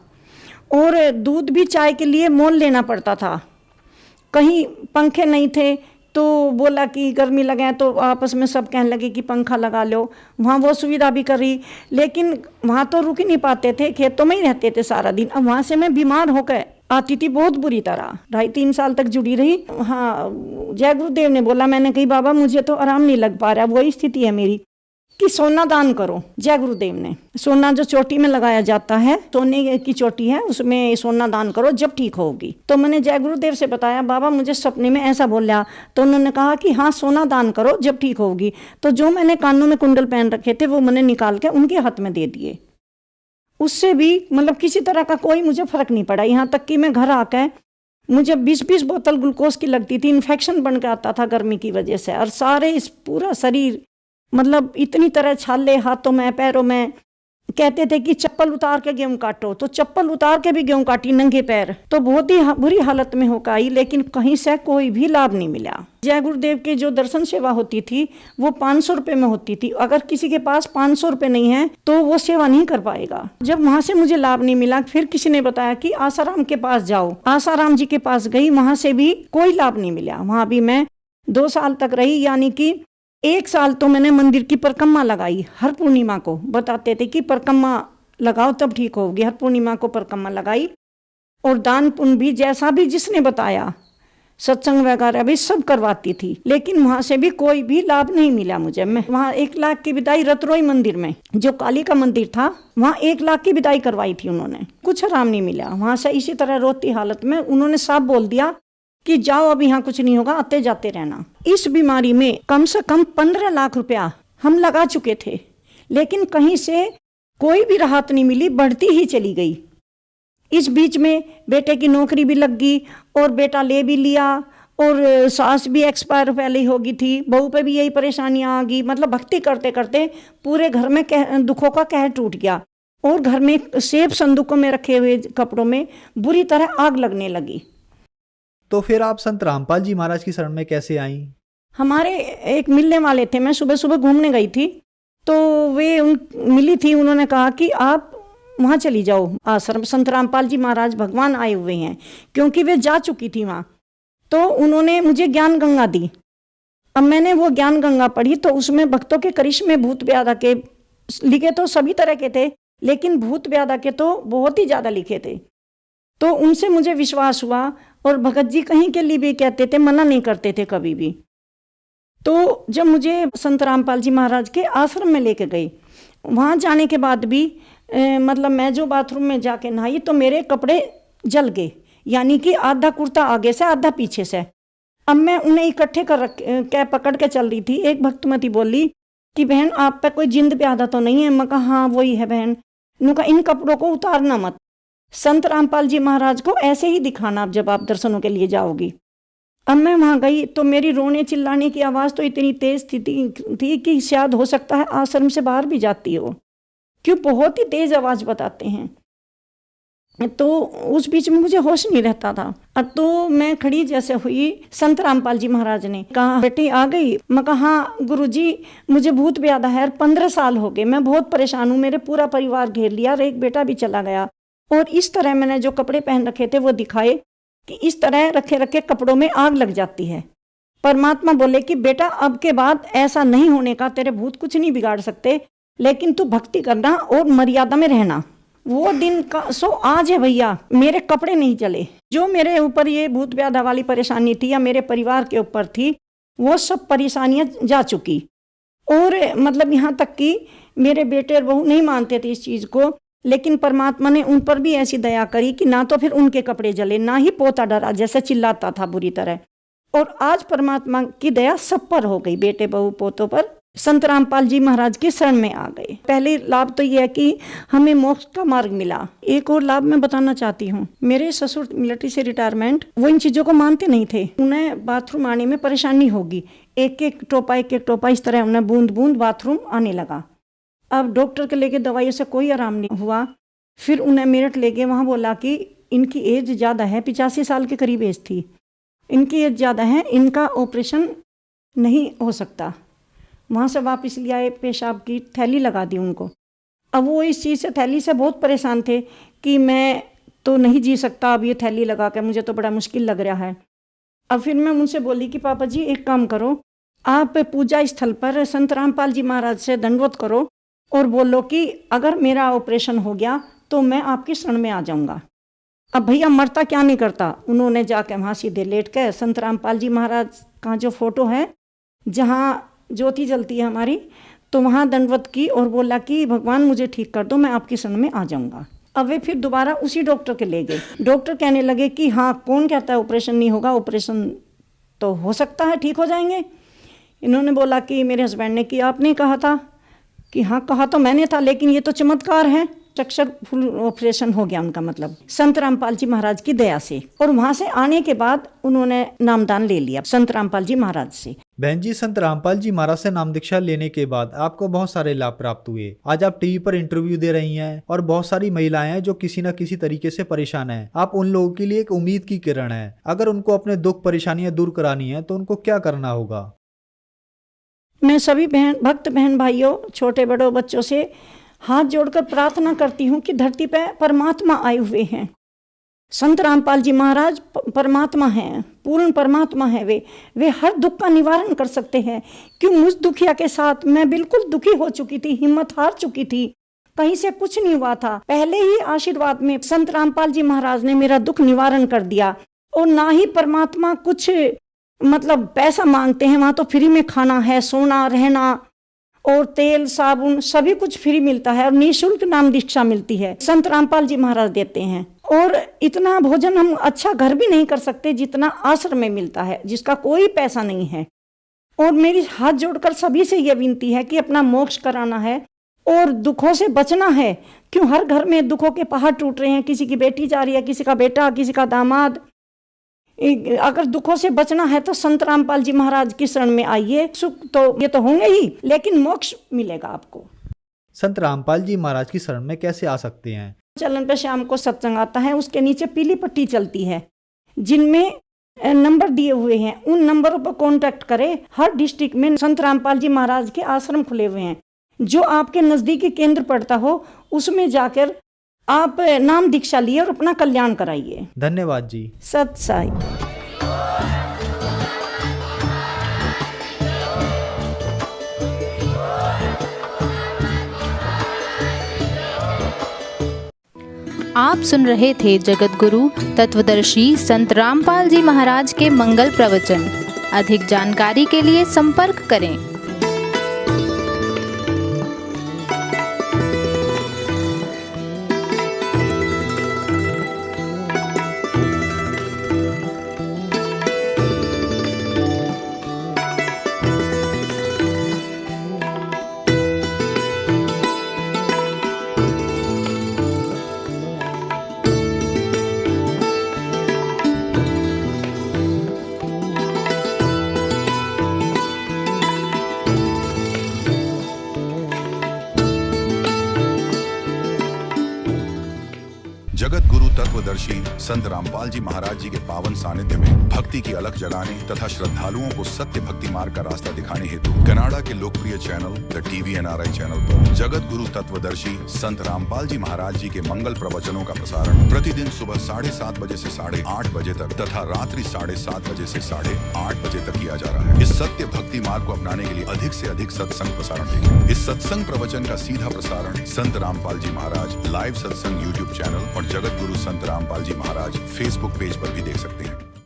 और दूध भी चाय के लिए मोल लेना पड़ता था। कहीं पंखे नहीं थे तो बोला कि गर्मी लगे, तो आपस में सब कहने लगे कि पंखा लगा लो। वहाँ वो सुविधा भी करी, लेकिन वहाँ तो रुक ही नहीं पाते थे, खेतों में ही रहते थे सारा दिन। अब वहाँ से मैं बीमार होकर आती थी बहुत बुरी तरह, 2.5-3 साल तक जुड़ी रही। हाँ, जय गुरुदेव ने बोला, मैंने कही बाबा मुझे तो आराम नहीं लग पा रहा, वही स्थिति है मेरी, कि सोना दान करो। जय गुरुदेव ने सोना जो चोटी में लगाया जाता है, सोने की चोटी है, उसमें सोना दान करो जब ठीक होगी। तो मैंने जय गुरुदेव से बताया, बाबा मुझे सपने में ऐसा बोला। तो उन्होंने कहा कि हाँ सोना दान करो जब ठीक होगी। तो जो मैंने कानों में कुंडल पहन रखे थे वो मैंने निकाल के उनके हाथ में दे दिए। उससे भी मतलब किसी तरह का कोई मुझे फर्क नहीं पड़ा। यहाँ तक कि मैं घर आकर मुझे 20-20 बोतल ग्लूकोज की लगती थी, इन्फेक्शन बन के आता था गर्मी की वजह से, और सारे इस पूरा शरीर मतलब इतनी तरह छाले हाथों में पैरों में। कहते थे कि चप्पल उतार के गेहूं काटो, तो चप्पल उतार के भी गेहूं काटी नंगे पैर। तो बहुत ही बुरी हालत में होकर आई, लेकिन कहीं से कोई भी लाभ नहीं मिला। जय गुरुदेव की जो दर्शन सेवा होती थी वो 500 रुपये में होती थी। अगर किसी के पास 500 रुपये नहीं है तो वो सेवा नहीं कर पाएगा। जब वहां से मुझे लाभ नहीं मिला, फिर किसी ने बताया कि आसाराम के पास जाओ। आसाराम जी के पास गई, वहां से भी कोई लाभ नहीं मिला। वहां भी मैं 2 साल तक रही, यानी कि 1 साल तो मैंने मंदिर की परिक्रमा लगाई। हर पूर्णिमा को बताते थे कि परिक्रमा लगाओ तब ठीक होगी। हर पूर्णिमा को परिक्रमा लगाई, और दान पुण्य भी जैसा भी जिसने बताया, सत्संग वगैरह भी सब करवाती थी। लेकिन वहां से भी कोई भी लाभ नहीं मिला मुझे। मैं वहां 1 लाख की विदाई रतरोई मंदिर में, जो काली का मंदिर था, वहां 1 लाख की विदाई करवाई थी उन्होंने, कुछ आराम नहीं मिला। वहां से इसी तरह रोती हालत में उन्होंने साफ बोल दिया कि जाओ अब यहाँ कुछ नहीं होगा, आते जाते रहना। इस बीमारी में कम से कम 15 लाख रुपया हम लगा चुके थे, लेकिन कहीं से कोई भी राहत नहीं मिली, बढ़ती ही चली गई। इस बीच में बेटे की नौकरी भी लग गई, और बेटा ले भी लिया, और सास भी एक्सपायर पहले ही हो गई थी। बहू पे भी यही परेशानियां आ गई। मतलब भक्ति करते करते पूरे घर में दुखों का कहर टूट गया, और घर में सेब संदूकों में रखे हुए कपड़ों में बुरी तरह आग लगने लगी। तो फिर आप संत रामपाल जी महाराज की शरण में कैसे आई? हमारे एक मिलने वाले थे, मैं सुबह सुबह घूमने गई थी, तो वे मिली थी। उन्होंने कहा कि आप वहाँ चली जाओ आश्रम, संत रामपाल जी महाराज भगवान आए हुए हैं, क्योंकि वे जा चुकी थी वहाँ। तो उन्होंने मुझे ज्ञान गंगा दी। अब मैंने वो ज्ञान गंगा पढ़ी, तो उसमें भक्तों के करिश्मे भूत व्याधा के लिखे तो सभी तरह के थे, लेकिन भूत व्याधा के तो बहुत ही ज़्यादा लिखे थे। तो उनसे मुझे विश्वास हुआ, और भगत जी कहीं के लिए भी कहते थे, मना नहीं करते थे कभी भी। तो जब मुझे संत रामपाल जी महाराज के आश्रम में लेके गए, वहाँ जाने के बाद भी मतलब मैं जो बाथरूम में जाके नहाई तो मेरे कपड़े जल गए, यानी कि आधा कुर्ता आगे से आधा पीछे से। अब मैं उन्हें इकट्ठे कर पकड़ के चल रही थी। एक भक्तमती बोली कि बहन आप पे कोई जिंद प्यादा तो नहीं है? मैं कहा हाँ वही है बहन। उन्होंने कहा इन कपड़ों को उतारना मत, संत रामपाल जी महाराज को ऐसे ही दिखाना जब आप दर्शनों के लिए जाओगी। अब मैं वहाँ गई तो मेरी रोने चिल्लाने की आवाज़ तो इतनी तेज थी कि शायद हो सकता है आश्रम से बाहर भी जाती हो, क्यों बहुत ही तेज आवाज़ बताते हैं। तो उस बीच में मुझे होश नहीं रहता था। अब तो मैं खड़ी जैसे हुई, संत रामपाल जी महाराज ने कहा बेटी आ गई? मैं कहा हाँ गुरुजी मुझे भूत व्याधा है, 15 साल हो गए, मैं बहुत परेशान हूँ, मेरे पूरा परिवार घेर लिया और एक बेटा भी चला गया। और इस तरह मैंने जो कपड़े पहन रखे थे वो दिखाए कि इस तरह रखे रखे कपड़ों में आग लग जाती है। परमात्मा बोले कि बेटा अब के बाद ऐसा नहीं होने का, तेरे भूत कुछ नहीं बिगाड़ सकते, लेकिन तू भक्ति करना और मर्यादा में रहना। वो दिन का सो आज है भैया, मेरे कपड़े नहीं चले। जो मेरे ऊपर ये भूत व्याधा वाली परेशानी थी या मेरे परिवार के ऊपर थी, वो सब परेशानियां जा चुकी। और मतलब यहाँ तक कि मेरे बेटे और बहू नहीं मानते थे इस चीज़ को, लेकिन परमात्मा ने उन पर भी ऐसी दया करी कि ना तो फिर उनके कपड़े जले, ना ही पोता डरा जैसे चिल्लाता था बुरी तरह। और आज परमात्मा की दया सब पर हो गई, बेटे बहू पोतों पर। संत रामपाल जी महाराज की शरण में आ गए। पहले लाभ तो यह है कि हमें मोक्ष का मार्ग मिला। एक और लाभ मैं बताना चाहती हूँ। मेरे ससुर मिलिट्री से रिटायरमेंट, वो इन चीज़ों को मानते नहीं थे। उन्हें बाथरूम आने में परेशानी होगी, एक एक टोपा इस तरह उन्हें बूंद बूंद बाथरूम आने लगा। अब डॉक्टर के लेके दवाइयों से कोई आराम नहीं हुआ। फिर उन्हें मेरठ ले गए, वहाँ बोला कि इनकी एज ज़्यादा है, 85 साल के करीब एज थी, इनकी एज ज़्यादा है, इनका ऑपरेशन नहीं हो सकता। वहाँ से वापस ले आए, पेशाब की थैली लगा दी उनको। अब वो इस चीज़ से, थैली से बहुत परेशान थे कि मैं तो नहीं जी सकता अब ये थैली लगा के, मुझे तो बड़ा मुश्किल लग रहा है। अब फिर मैं उनसे बोली कि पापा जी एक काम करो, आप पूजा स्थल पर संत रामपाल जी महाराज से दंडवत करो और बोलो कि अगर मेरा ऑपरेशन हो गया तो मैं आपकी शरण में आ जाऊंगा। अब भैया मरता क्या नहीं करता। उन्होंने जाके वहाँ सीधे लेट के संत रामपाल जी महाराज का जो फोटो है जहाँ ज्योति जलती है हमारी, तो वहाँ दंडवत की और बोला कि भगवान मुझे ठीक कर दो, मैं आपकी शरण में आ जाऊंगा। अब वे फिर दोबारा उसी डॉक्टर के ले गए। डॉक्टर कहने लगे कि हाँ कौन कहता है ऑपरेशन नहीं होगा, ऑपरेशन तो हो सकता है, ठीक हो जाएंगे। इन्होंने बोला कि मेरे हस्बैंड ने कि आपने कहा था कि हाँ कहा तो मैंने था, लेकिन ये तो चमत्कार है। सक्सेसफुल ऑपरेशन हो गया उनका, मतलब संत रामपाल जी महाराज की दया से। और वहाँ से आने के बाद उन्होंने नामदान ले लिया संत रामपाल जी महाराज से। बहन जी, संत रामपाल जी महाराज से नाम दीक्षा लेने के बाद आपको बहुत सारे लाभ प्राप्त हुए। आज आप टीवी पर इंटरव्यू दे रही हैं और बहुत सारी महिलाएं हैं जो किसी न किसी तरीके से परेशान हैं। आप उन लोगों के लिए एक उम्मीद की किरण है। अगर उनको अपने दुख परेशानियां दूर करानी है तो उनको क्या करना होगा? मैं सभी भक्त बहन भाइयों, छोटे बड़ों बच्चों से हाथ जोड़कर प्रार्थना करती हूँ कि धरती पे परमात्मा आए हुए हैं। संत रामपाल जी महाराज परमात्मा हैं, पूर्ण परमात्मा है। वे हर दुख का निवारण कर सकते हैं। क्यों मुझ दुखिया के साथ मैं बिल्कुल दुखी हो चुकी थी, हिम्मत हार चुकी थी, कहीं से कुछ नहीं हुआ था। पहले ही आशीर्वाद में संत रामपाल जी महाराज ने मेरा दुख निवारण कर दिया। और ना ही परमात्मा कुछ मतलब पैसा मांगते हैं, वहाँ तो फ्री में खाना है, सोना, रहना और तेल साबुन सभी कुछ फ्री मिलता है और निःशुल्क नाम दीक्षा मिलती है, संत रामपाल जी महाराज देते हैं। और इतना भोजन हम अच्छा घर भी नहीं कर सकते जितना आश्रम में मिलता है, जिसका कोई पैसा नहीं है। और मेरी हाथ जोड़कर सभी से यह विनती है कि अपना मोक्ष कराना है और दुखों से बचना है। क्यों हर घर में दुखों के पहाड़ टूट रहे हैं, किसी की बेटी जा रही है, किसी का बेटा, किसी का दामाद। अगर दुखों से बचना है तो संत रामपाल जी महाराज की शरण में आइए। सुख तो ये तो होंगे ही, लेकिन मोक्ष मिलेगा आपको। संत रामपाल जी महाराज की शरण में कैसे आ सकते हैं? चलन पे शाम को सत्संग आता है, उसके नीचे पीली पट्टी चलती है जिनमें नंबर दिए हुए हैं। उन नंबरों पर कांटेक्ट करें। हर डिस्ट्रिक्ट में संत रामपाल जी महाराज के आश्रम खुले हुए हैं। जो आपके नजदीकी केंद्र पड़ता हो उसमें जाकर आप नाम दीक्षा लिए और अपना कल्याण कराइए। धन्यवाद जी। सत साई। आप सुन रहे थे जगत गुरु तत्वदर्शी संत रामपाल जी महाराज के मंगल प्रवचन। अधिक जानकारी के लिए संपर्क करें। जगत गुरु तत्वदर्शी संत रामपाल जी महाराज जी के पावन सानिध्य में भक्ति की अलख जगाने तथा श्रद्धालुओं को सत्य भक्ति मार्ग का रास्ता दिखाने हेतु कनाडा के लोकप्रिय channel the TV NRI channel पर जगत गुरु तत्वदर्शी संत रामपाल जी महाराज जी के मंगल प्रवचनों का प्रसारण प्रतिदिन सुबह 7:30 बजे से 8:30 बजे तक तथा रात्रि 7:30 बजे से 8:30 बजे तक किया जा रहा है। इस सत्य भक्ति मार्ग को अपनाने के लिए अधिक से अधिक सत्संग प्रसारण देखें। इस सत्संग प्रवचन का सीधा प्रसारण संत रामपाल जी महाराज लाइव सत्संग YouTube चैनल और जगत गुरु संत रामपाल जी महाराज फेसबुक पेज पर भी देख सकते हैं।